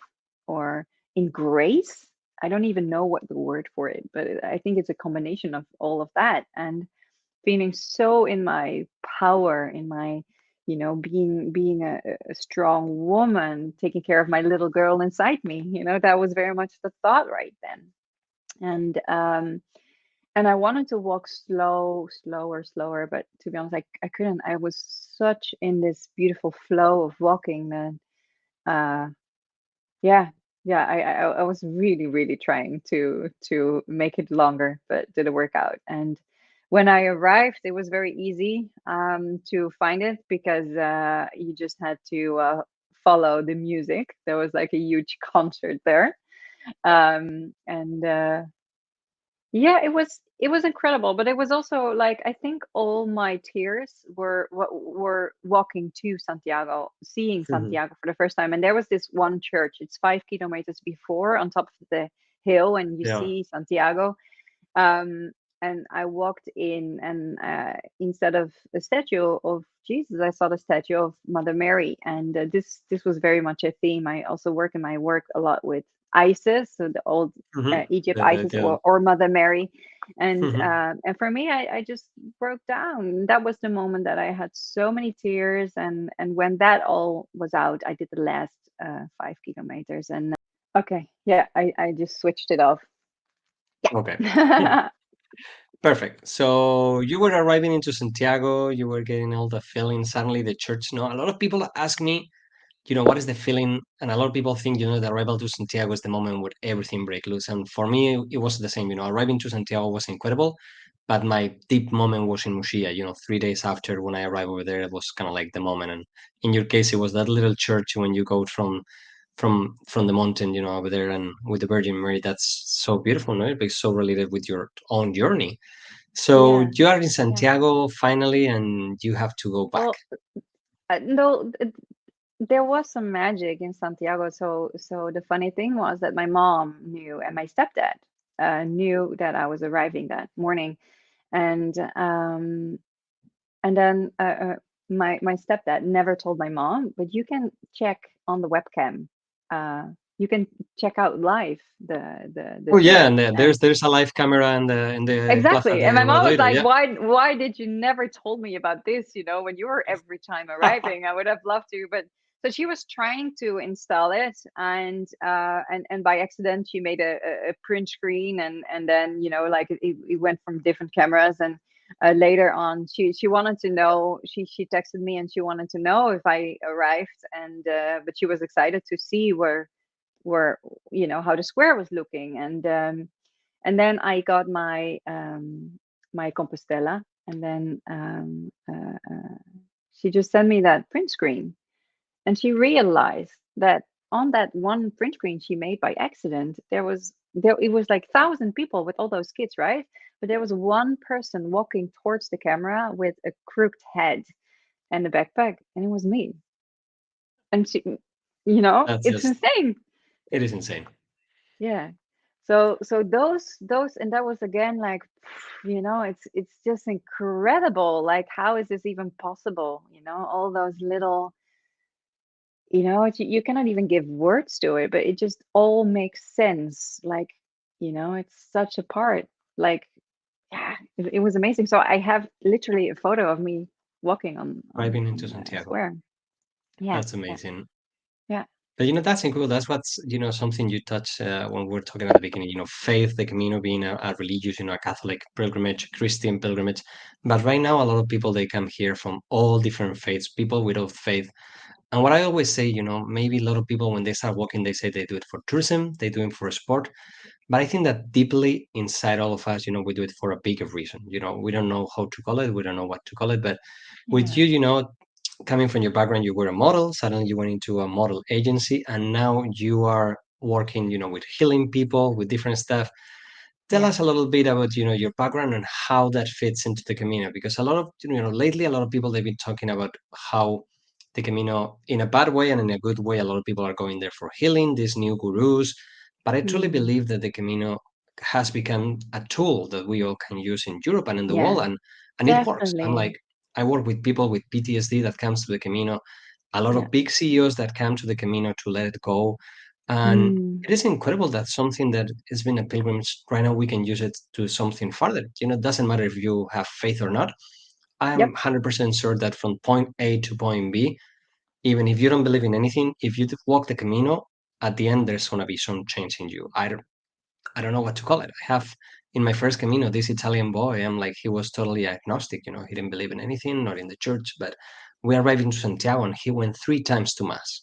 or in grace. I don't even know what the word for it, but I think it's a combination of all of that, and feeling so in my power, in my, being a strong woman, taking care of my little girl inside me. That was very much the thought right then. And I wanted to walk slower, but to be honest, I couldn't. I was such in this beautiful flow of walking that uh, yeah, yeah, I was really, really trying to make it longer, but didn't work out. And when I arrived, it was very easy to find it because you just had to follow the music. There was like a huge concert there, and yeah, it was incredible, but it was also like, I think all my tears were walking to Santiago, seeing Mhm. Santiago for the first time. And there was this one church. It's 5 kilometers before, on top of the hill, and you Yeah. see Santiago. Um, and I walked in, and instead of a statue of Jesus, I saw the statue of Mother Mary, and this was very much a theme. I also work in my work a lot with Isis, so the old Egypt Isis, or Mother Mary, and for me, I just broke down. That was the moment that I had so many tears, and when that all was out, I did the last 5 kilometers, and okay, yeah, I just switched it off. Okay. Yeah. Perfect. So you were arriving into Santiago, you were getting all the feeling, suddenly the church. No, a lot of people ask me, what is the feeling? And a lot of people think, the arrival to Santiago is the moment where everything breaks loose. And for me, it was the same. Arriving to Santiago was incredible, but my deep moment was in Muxia. 3 days after when I arrived over there, it was kind of like the moment. And in your case, it was that little church when you go from the mountain, over there, and with the Virgin Mary. That's so beautiful, no? It's so related with your own journey. So Yeah, you are in yeah. Santiago finally, and you have to go back. Well, no, there was some magic in Santiago. So the funny thing was that my mom knew, and my stepdad knew that I was arriving that morning, and then my stepdad never told my mom, but you can check on the webcam. You can check out live the Oh yeah, church. and And there's a live camera in the Plaza exactly. And de my mom was Obradoiro. like, Yeah. why did you never told me about this, when you were every time arriving? I would have loved to, but so she was trying to install it, and by accident she made a print screen, and then, like it went from different cameras, and later on she wanted to know, she texted me, and she wanted to know if I arrived, and but she was excited to see where how the square was looking, and then I got my Compostela, and then she just sent me that print screen, and she realized that on that one print screen she made by accident, there it was like 1,000 people with all those kids, right? But there was one person walking towards the camera with a crooked head and a backpack, and it was me. And she, That's it's just insane. it is insane. Yeah. So those and that was again like, it's just incredible. Like, how is this even possible? All those little, you cannot even give words to it, but it just all makes sense. Like, it's such a part. Like, yeah, it was amazing. So I have literally a photo of me walking Driving into on the Santiago. square. Yeah, That's yeah, amazing. yeah, But that's incredible. That's what's something you touched when we were talking at the beginning. Faith, the Camino being a religious, a Catholic pilgrimage, Christian pilgrimage. But right now, a lot of people they come here from all different faiths. People without faith. And what I always say, maybe a lot of people when they start walking, they say they do it for tourism, they do it for sport. But I think that deeply inside all of us, we do it for a bigger reason. We don't know how to call it, we don't know what to call it. But with yeah, you, coming from your background, you were a model, suddenly you went into a model agency, and now you are working, with healing people, with different stuff. Tell yeah. us a little bit about, your background and how that fits into the Camino, because a lot of, lately, a lot of people, they've been talking about how the Camino, in a bad way and in a good way, a lot of people are going there for healing, these new gurus. But I truly Mm, believe that the Camino has become a tool that we all can use in Europe and in the world, yeah, and it works. I'm definitely. like, I work with people with PTSD that comes to the Camino, a lot Yeah. of big CEOs that come to the Camino to let it go. And Mm, it is incredible that something that has been a pilgrimage, right now we can use it to something further. It doesn't matter if you have faith or not. I'm yep. 100% sure that from point A to point B, even if you don't believe in anything, if you walk the Camino, at the end, there's going to be some change in you. I don't know what to call it. I have in my first Camino, this Italian boy, I'm like, he was totally agnostic. He didn't believe in anything, not in the church, but we arrived in Santiago and he went 3 times to Mass.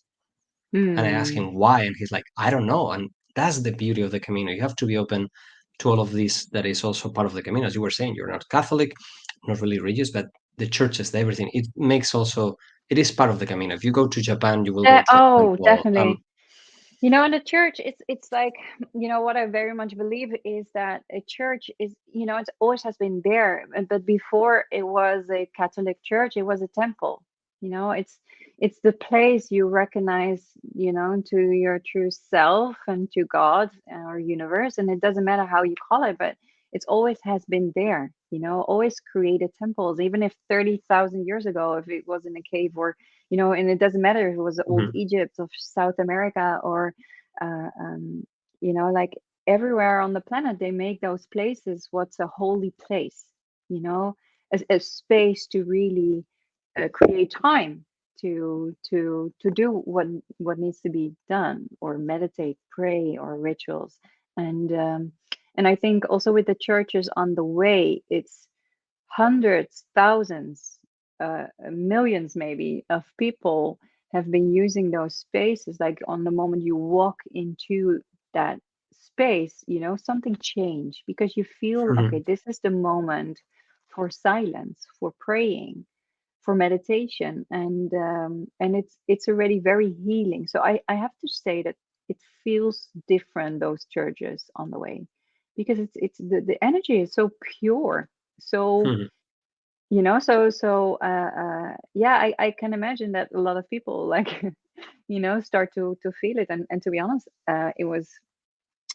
And I asked Mm, him why, and he's like, I don't know. And that's the beauty of the Camino. You have to be open to all of this that is also part of the Camino. As you were saying, you're not Catholic, not really religious, but the churches, everything. It makes also, it is part of the Camino. If you go to Japan, you will go to a oh, temple. definitely. In the church, it's like, what I very much believe is that a church is, it always has been there, but before it was a Catholic church, it was a temple. It's the place you recognize, to your true self and to God or universe, and it doesn't matter how you call it, but it's always has been there, always created temples, even if 30,000 years ago, if it was in a cave, or and it doesn't matter if it was old Hmm. Egypt of South America, or uh, um, like everywhere on the planet, they make those places what's a holy place, you know a space to really create time to do what needs to be done, or meditate, pray, or rituals. And I think also with the churches on the way, it's hundreds, thousands, millions maybe of people have been using those spaces. Like on the moment you walk into that space, something changed, because you feel, Hmm. okay, this is the moment for silence, for praying, for meditation, and it's already very healing. So I have to say that it feels different, those churches on the way, because it's the energy is so pure. So Hmm. yeah, I can imagine that a lot of people like start to feel it. And to be honest, it was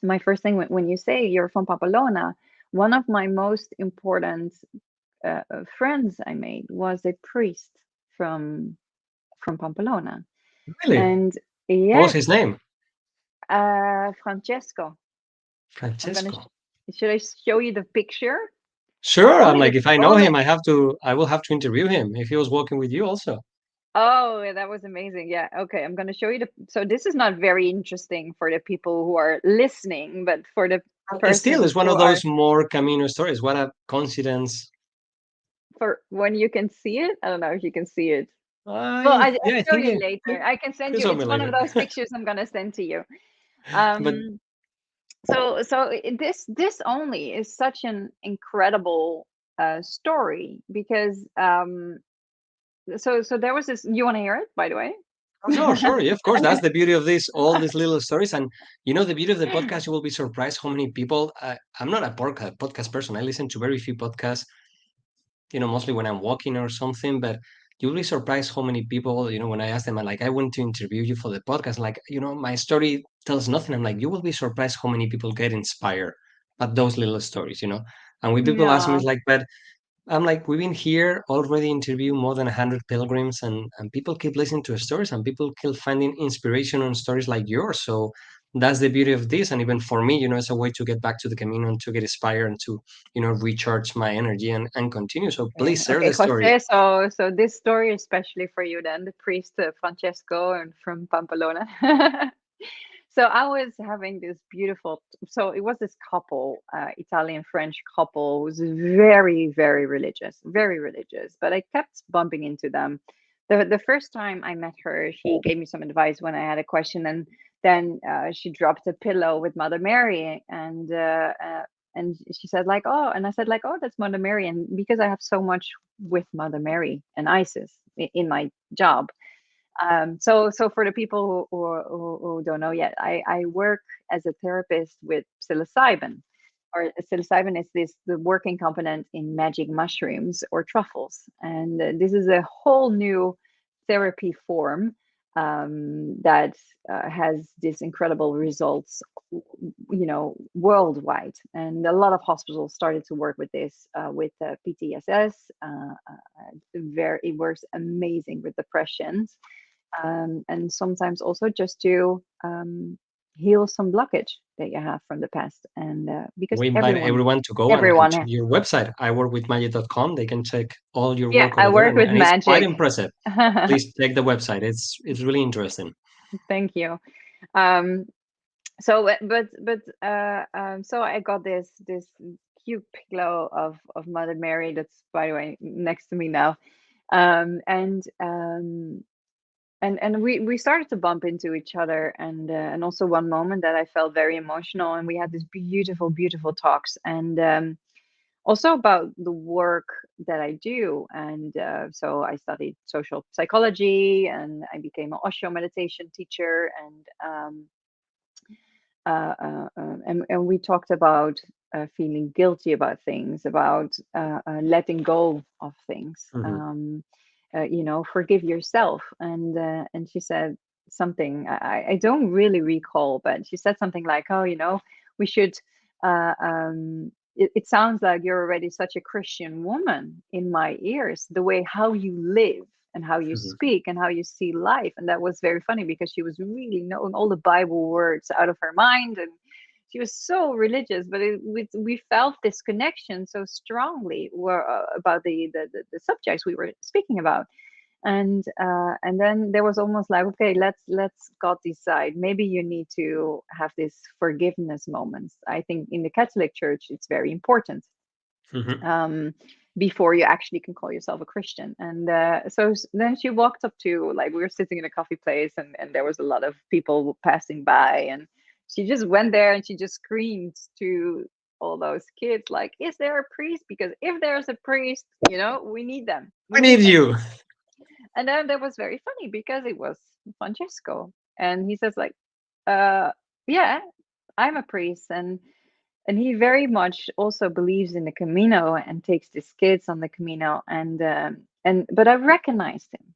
my first thing when you say you're from Pamplona. One of my most important friends I made was a priest from Pamplona. Really? And What was yes, his name? Francesco. I'm gonna Francesco. should I show you the picture? Sure. I'm Only the like, if I know only him, I will have to interview him if he was working with you also. Oh, yeah, that was amazing. Yeah. Okay. I'm going to show you so this is not very interesting for the people who are listening, but for the Still, persons it's one who of are, those more Camino stories. What a coincidence. for when you can see it. I don't know if you can see it. Well, Yeah, I I'll show think you you later. I can send can you. show me It's one of later. those pictures I'm going to send to you. But Um, this only is such an incredible story, because so there was this. You want to hear it, by the way? oh, sure, sure. Yeah, of course. That's the beauty of this, all these little stories. And the beauty of the podcast, you will be surprised how many people. I'm not a podcast person. I listen to very few podcasts, mostly when I'm walking or something. But you'll be surprised how many people, when I ask them, I'm like, I want to interview you for the podcast. Like, my story tells nothing. I'm like, you will be surprised how many people get inspired by those little stories. And when people ask me, Yeah. it's like, but I'm like, we've been here already interviewed more than 100 pilgrims, and people keep listening to stories, and people keep finding inspiration on stories like yours. So that's the beauty of this. And even for me, it's a way to get back to the Camino and to get inspired and to, recharge my energy and continue. So Yeah. please share Okay, the story. Jose. So this story, especially for you, then the priest Francesco and from Pamplona. So I was having this beautiful. So it was this couple, Italian French couple, who's very very religious, very religious. But I kept bumping into them. The first time I met her, she gave me some advice when I had a question, and then she dropped a pillow with Mother Mary, and she said like, oh, and I said like, oh, that's Mother Mary. And because I have so much with Mother Mary and Isis in my job, so for the people who don't know yet, I work as a therapist with psilocybin. Or psilocybin is the working component in magic mushrooms or truffles, and this is a whole new therapy form that has these incredible results, worldwide. And a lot of hospitals started to work with this, with PTSS. It works amazing with depressions, and sometimes also just to heal some blockage that you have from the past. And because We invite everyone, everyone to go and everyone, check your website. I work with magic.com. They can check all your yeah, work I over there, work and, with and it's quite magic. impressive. Please check the website. It's really interesting. Thank you. Um, so I got this cute pillow of Mother Mary that's, by the way, next to me now. Um, and um, and we started to bump into each other, and also one moment that I felt very emotional, and we had this beautiful talks, and also about the work that I do. And so I studied social psychology, and I became an Osho meditation teacher, and we talked about feeling guilty about things, about letting go of things. Mhm. Forgive yourself. And she said something I don't really recall, but she said something like, "Oh, we should." it sounds like you're already such a Christian woman in my ears, the way how you live and how you Mhm. speak and how you see life. And that was very funny because she was really knowing all the Bible words out of her mind, and she was so religious, but we felt this connection so strongly about the subjects we were speaking about. And then there was almost like, okay, let's God decide. Maybe you need to have this forgiveness moments. I think in the Catholic Church it's very important, Mhm. um, before you actually can call yourself a Christian. And then she walked up to, like, we were sitting in a coffee place, and there was a lot of people passing by, and she just went there and she just screamed to all those kids, like, is there a priest? Because if there's a priest, we need them. We We need need them. you. And then that was very funny because it was Francesco, and he says like, uh, "Yeah, I'm a priest," and he very much also believes in the Camino and takes these kids on the Camino. And but I recognized him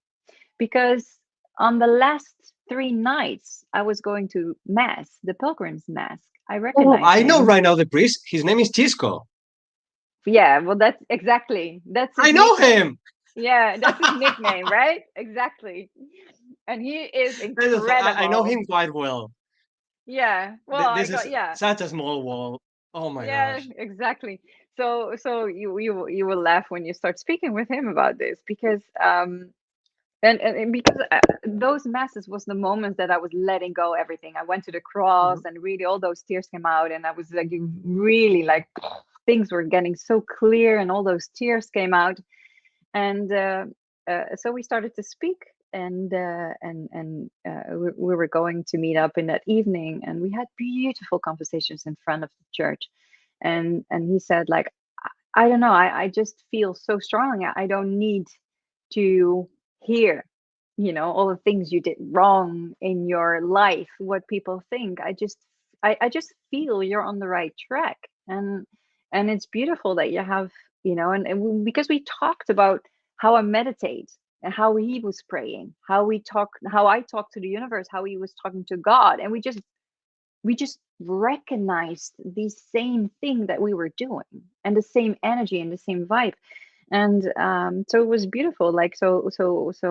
because on the last 3 nights I was going to mass, the pilgrim's mass. I Oh, recognized I know him. right now the priest. His name is Chisco. Yeah, well, that's I his know nickname. him. Yeah, that's his nickname, right? Exactly. And he is I know incredible. him quite well. Yeah. Well, I This got, is yeah. such a small world. Oh my Yeah, gosh. exactly. So you will laugh when you start speaking with him about this, because and because those masses was the moments that I was letting go everything. I went to the cross, Mhm. and really all those tears came out, and I was like really like things were getting so clear, and all those tears came out. And so we started to speak, and we were going to meet up in that evening, and we had beautiful conversations in front of the church. And he said like, I don't know, I just feel so strong. I don't need to hear, all the things you did wrong in your life, what people think. I just feel you're on the right track. And it's beautiful that you have, because we talked about how I meditate, and how he was praying, how I talk to the universe, how he was talking to God, and we just recognized the same thing that we were doing, and the same energy and the same vibe. And so it was beautiful. Like, so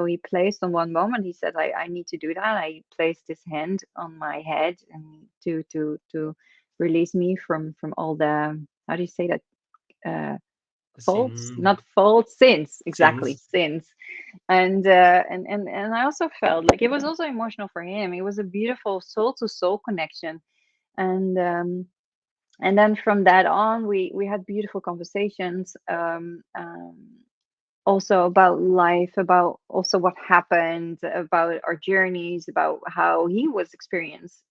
he placed on one moment, he said, I need to do that. I placed his hand on my head, and to release me from all the, how do you say that, uh faults, Sin, not faults, sins, exactly, sins. sins. And I also felt like it was also emotional for him. It was a beautiful soul to soul connection. And um and then from that on, we had beautiful conversations, also about life, about also what happened, about our journeys, about how he was experienced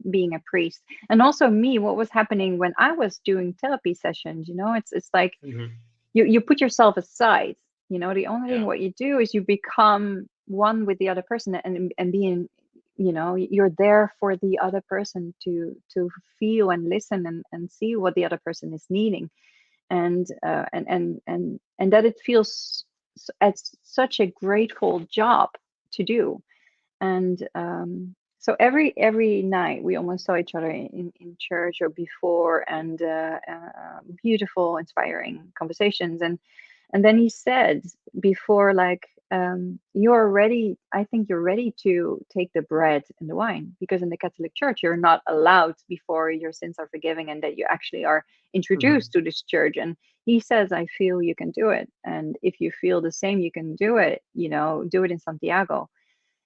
being a priest, and also me, what was happening when I was doing therapy sessions. It's like Mhm. you put yourself aside. The only thing Yeah. what you do is you become one with the other person, and being, you're there for the other person to feel and listen, and see what the other person is needing. And that it feels as such a grateful job to do. And so every night we almost saw each other in church or before, and beautiful, inspiring conversations. And then he said before, like, you're ready, I think you're ready to take the bread and the wine, because in the Catholic Church you're not allowed before your sins are forgiven, and that you actually are introduced Mhm. to this church. And he says, I feel you can do it, and if you feel the same, you can do it, do it in Santiago.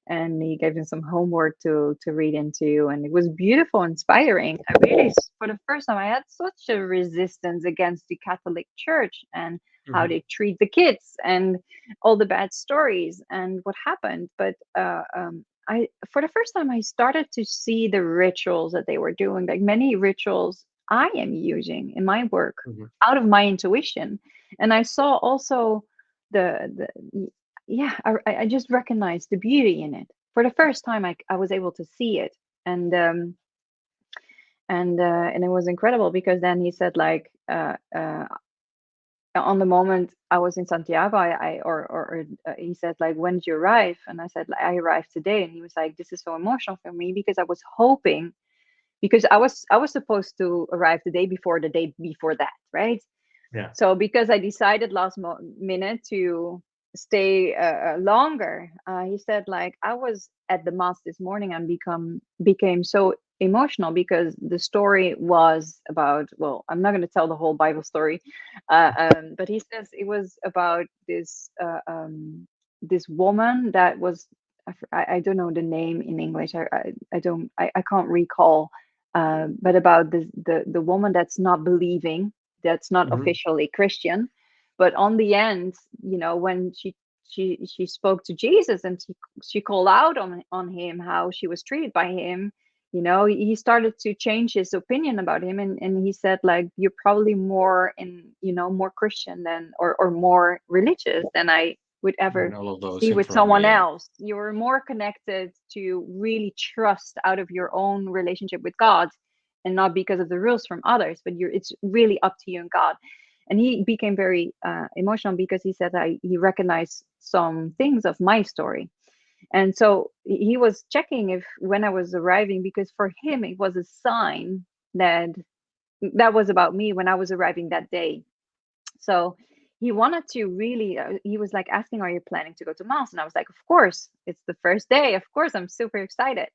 And he gave him some homework to read into, and it was beautiful, inspiring. I really, for the first time, I had such a resistance against the Catholic Church, and how Mhm. they treat the kids, and all the bad stories and what happened. But I for the first time I started to see the rituals that they were doing, like many rituals I am using in my work Mhm. out of my intuition. And I saw also the yeah, I just recognized the beauty in it. For the first time, I was able to see it. And um and uh and it was incredible, because then he said like, on the moment I was in Santiago, he said like, when did you arrive? And I said like, I arrived today. And he was like, this is so emotional for me, because I was hoping because I was supposed to arrive the day before that, right? Yeah. So because I decided last minute to stay longer, he said like I was at the mass this morning and became so emotional because the story was about, well, I'm not going to tell the whole Bible story, but he says it was about this woman that was, I don't know the name in English. I don't I can't recall, but about the woman that's not believing, that's not Hmm. officially Christian, but on the end, when she spoke to Jesus and she called out on him how she was treated by him, he started to change his opinion about him, and he said like, you're probably more more Christian than, or more religious than I would And ever all of those see in with front of me. someone Yeah. else. You're more connected to really trust out of your own relationship with God, and not because of the rules from others, but it's really up to you and God. And he became very emotional because he said that he recognized some things of my story. And so he was checking if when I was arriving, because for him it was a sign that that was about me when I was arriving that day. So he wanted to really, he was like asking, are you planning to go to mass? And I was like, of course, it's the first day, of course, I'm super excited.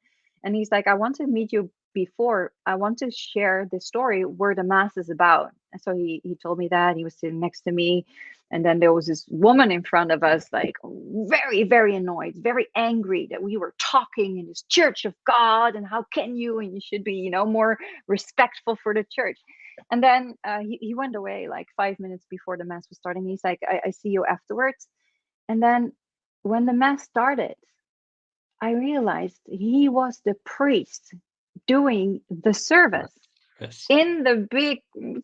And he's like, I want to meet you before, I want to share the story where the mass is about. And so he told me that. He was sitting next to me, and then there was this woman in front of us, like very, very annoyed, very angry that we were talking in this church of God, and how can you, and you should be, more respectful for the church. And then he went away like 5 minutes before the mass was starting. He's like, I see you afterwards. And then when the mass started, I realized he was the priest doing the service Yes. in the big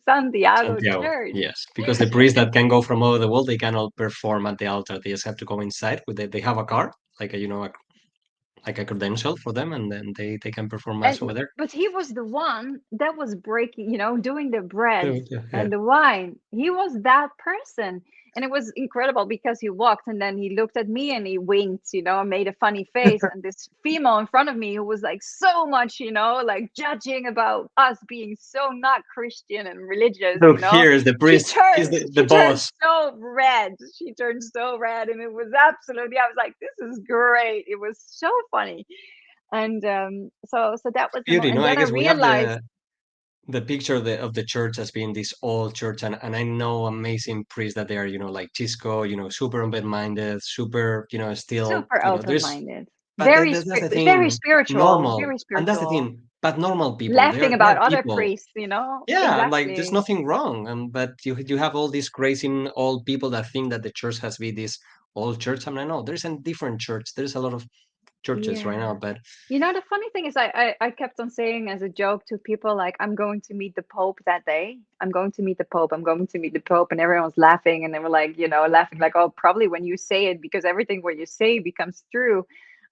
Santiago Santiago. church. Yes, because the priests that can go from all over the world, they cannot perform at the altar. They just have to go inside. They have a card, like like a credential for them, and then they can perform mass And over there. but he was the one that was breaking, doing the bread Yeah. Yeah. and the wine. He was that person. And it was incredible because he walked and then he looked at me and he winked, and made a funny face. And this female in front of me who was like so much, like judging about us being so not Christian and religious, Look, here is the she priest. He's turned, the she turned boss. so red. She turned so red. And it was absolutely, I was like, this is great. It was so funny. And so that was the Beauty. moment. No, And I then I guess we have realized, the picture of the church as being this old church, and I know amazing priests that they are, like Chisco, super open-minded, super, still, super there's, open-minded, but that's the very thing, spiritual, normal, very and that's the spiritual, thing, but normal people, laughing they're about other people. priests, Yeah, like there's exactly. nothing wrong, but you have all these crazy old people that think that the church has to be this old church. I mean, I know there's a different church. There's a lot of churches right now, Yeah. but The funny thing is, I kept on saying as a joke to people, like, I'm going to meet the Pope that day. I'm going to meet the Pope. I'm going to meet the Pope. And everyone was laughing. And they were like, laughing, like, oh, probably when you say it, because everything what you say becomes true.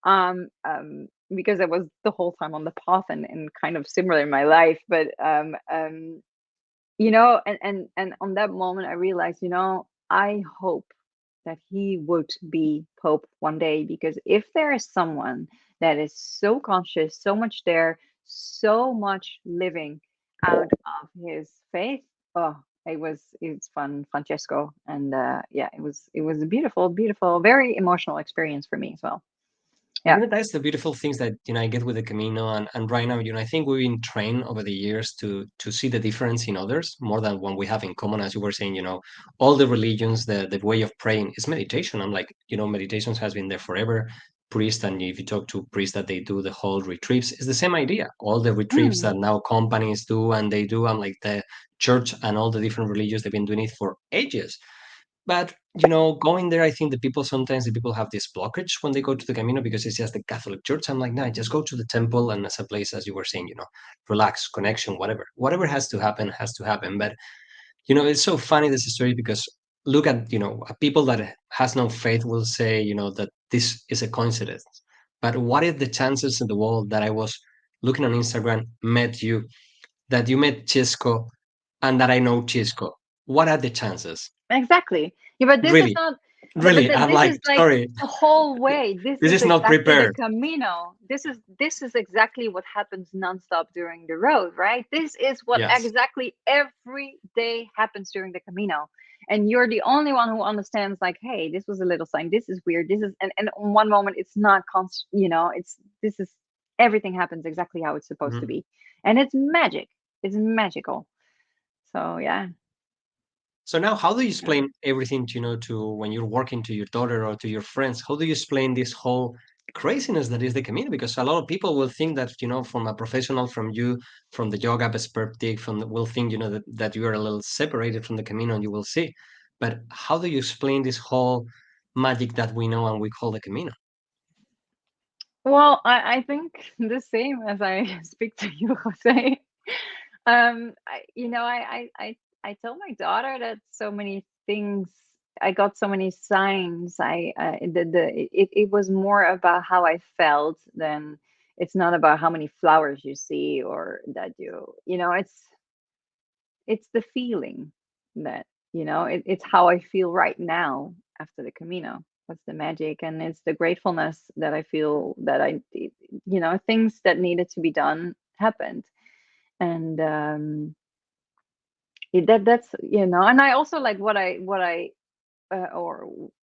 Because I was the whole time on the path, and kind of similar in my life. But, and on that moment, I realized, I hope that he would be Pope one day, because if there is someone that is so conscious, so much there, so much living out of his faith, oh, it's fun, Francesco, and yeah, it was a beautiful, beautiful, very emotional experience for me as well. Yeah. that's the beautiful things that I get with the Camino, and right now, I think we've been trained over the years to see the difference in others more than what we have in common. As you were saying, all the religions, the way of praying is meditation. I'm like, meditations has been there forever. Priests, and if you talk to priests that they do the whole retreats, it's the same idea. All the retreats that Mm. now companies do, and they do, I'm like the church and all the different religions, they've been doing it for ages. But going there, I think the people have this blockage when they go to the Camino because it's just the Catholic Church. I'm like, no, just go to the temple, and as a place, as you were saying, relax, connection, whatever has to happen has to happen. But it's so funny, this story, because look at a people that has no faith will say that this is a coincidence. But what if the chances in the world that I was looking on Instagram, met you, that you met Chisco, and that I know Chisco? What are the chances? Exactly. Yeah, but this is Really? not. Really, I'm this like, is like sorry, the whole way. This this is is not exactly the prepared. Camino. This is exactly what happens nonstop during the road, right? This is what Yes. exactly every day happens during the Camino. And you're the only one who understands, like, hey, this was a little sign. This is weird. This is, and on one moment it's not constant, it's, this is, everything happens exactly how it's supposed to Mhm. be. And it's magic. It's magical. So yeah. So now, how do you Yeah. explain everything to when you're working to your daughter or to your friends? How do you explain this whole craziness that is the community? Because a lot of people will think that, from a professional, from you, from the yoga perspective, will think, that you are a little separated from the community and you will see. But how do you explain this whole magic that we know and we call the Camino? Well, I think the same as I speak to you, Jose. I tell my daughter that so many things, I got so many signs. It was more about how I felt than, it's not about how many flowers you see, or that it's the feeling that, it's how I feel right now after the Camino. That's the magic. And it's the gratefulness that I feel that things that needed to be done happened. And and I also like or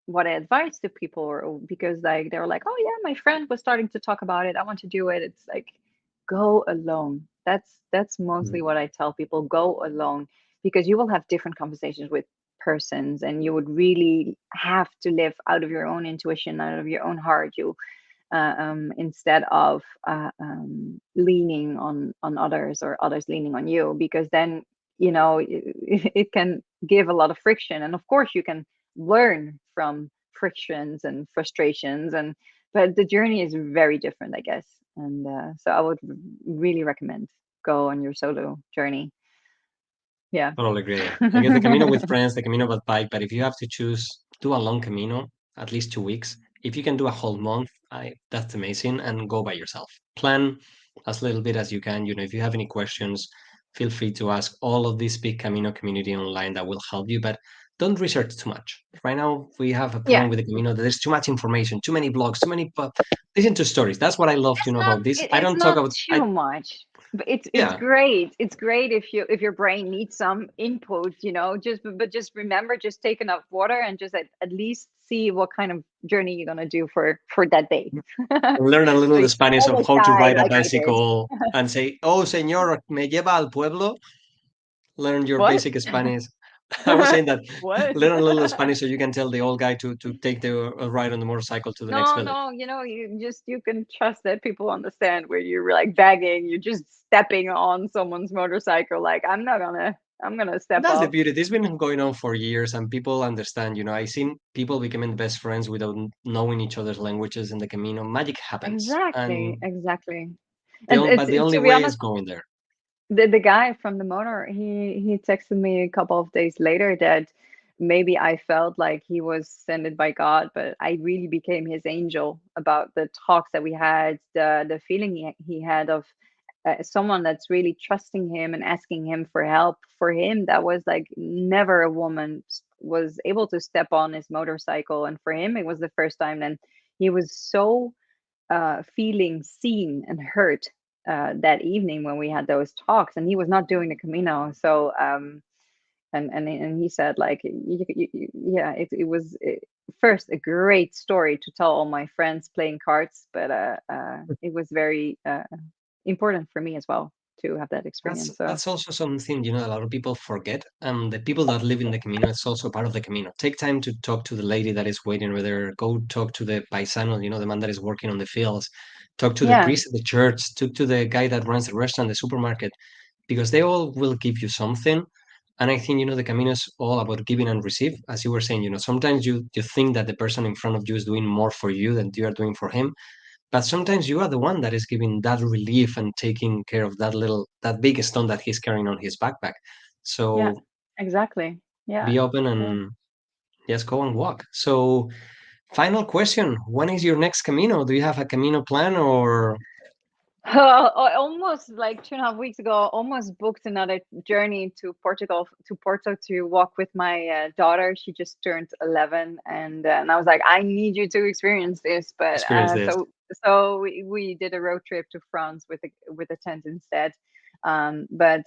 what I advise to people, or because like they were like, oh yeah, my friend was starting to talk about it, I want to do it. It's like, go alone. That's mostly Mhm. what I tell people. Go alone, because you will have different conversations with persons, and you would really have to live out of your own intuition, out of your own heart. You instead of leaning on others, or others leaning on you, because then it can give a lot of friction. And of course you can learn from frictions and frustrations, and but the journey is very different, I guess. And so I would really recommend go on your solo journey. Yeah. Totally agree. I guess the Camino with friends, the Camino by bike, but if you have to choose, do a long Camino, at least 2 weeks. If you can do a whole month, that's amazing, and go by yourself. Plan as little bit as you can. If you have any questions, feel free to ask all of this big Camino community online that will help you, but don't research too much. Right now, we have a Yeah, problem with the Camino that there's too much information, too many blogs, too many, listen to stories. That's what I love, about this. I it's don't talk not about, too much, but it's yeah, great. It's great if your brain needs some input, just remember, just take enough water, and just at least see what kind of journey you're gonna do for that day. learn a So little you Spanish of almost how to die ride a like I did. bicycle and say, "Oh, señor, me lleva al pueblo." Learn your What? basic Spanish. I was saying that What? learn a little Spanish so you can tell the old guy to take the ride on the motorcycle to the next No, village. no, you can trust that people understand where you're like begging, you're just stepping on someone's motorcycle. Like, I'm gonna step That's the off. beauty. This has been going on for years, and people understand. I've seen people becoming best friends without knowing each other's languages in the Camino. Magic happens, Exactly, and exactly. the And only, but the only to be way is honest, going there. the guy from the motor, he texted me a couple of days later that maybe I felt like he was sent by God, but I really became his angel about the talks that we had, the feeling he had of someone that's really trusting him and asking him for help. For him, that was like never a woman was able to step on his motorcycle, and for him, it was the first time. And he was so feeling seen and heard that evening when we had those talks, and he was not doing the Camino. So and he said like, yeah, it was first a great story to tell all my friends playing cards, but it was very important for me as well to have that That's experience. So that's also something a lot of people forget. The people that live in the Camino, it's also part of the Camino. Take time to talk to the lady that is waiting over there. Go talk to the paisano, the man that is working on the fields. Talk to the yeah, priest at the church. Talk to the guy that runs the restaurant, the supermarket, because they all will give you something. And I think the Camino is all about giving and receive. As you were saying, sometimes you think that the person in front of you is doing more for you than you are doing for him, but sometimes you are the one that is giving that relief and taking care of that big stone that he's carrying on his backpack. yeah, So exactly. Yeah, be open yeah. and just go and walk. So final question: when is your next Camino? Do you have a Camino plan or? Almost like 2.5 weeks ago, almost booked another journey to Portugal, to Porto, to walk with my daughter. She just turned 11, and I was like, I need you to experience this. But Experience this. so we did a road trip to France with a tent instead. But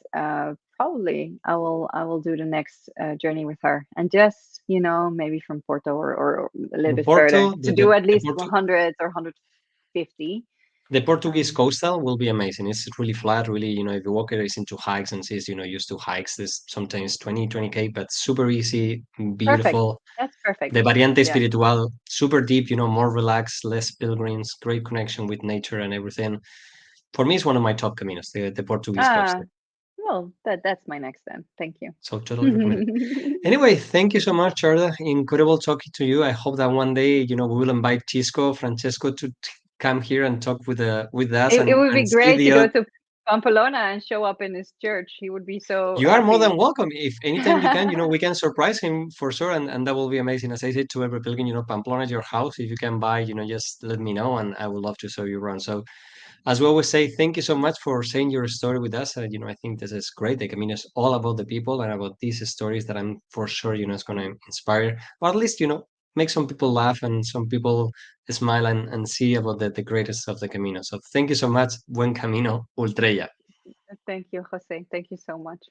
probably I will do the next journey with her, and just maybe from Porto, or a little The bit further, Porto, to do at least 100 or 150. the Portuguese Um, coastal will be amazing. It's really flat, really, if the walker is into hikes and is, used to hikes, this sometimes 20K, but super easy, Perfect. beautiful. That's perfect. The Variante Yeah. Espiritual, super deep, more relaxed, less pilgrims, great connection with nature and everything. For me, it's one of my top caminos, the Portuguese Ah, coastal. well, that's my next then. Thank you. So totally recommend it. Anyway, thank you so much, Tjarda. Incredible talking to you. I hope that one day, we will invite Chisco, Francesco to come here and talk with us It would be and see great to the go to Pamplona and show up in his church. He would be so You are more than happy. welcome. If anytime you can, we can surprise him for sure, and that will be amazing. As I said to every pilgrim, Pamplona is your house. If you can buy, just let me know, and I would love to show you around. So, as we always say, thank you so much for sharing your story with us. I think this is great. The Camino is all about the people and about these stories that I'm for sure, is going to inspire, or at least, make some people laugh and some people smile and see about the greatest of the Camino. So, thank you so much. Buen Camino, Ultrella. Thank you, Jose. Thank you so much.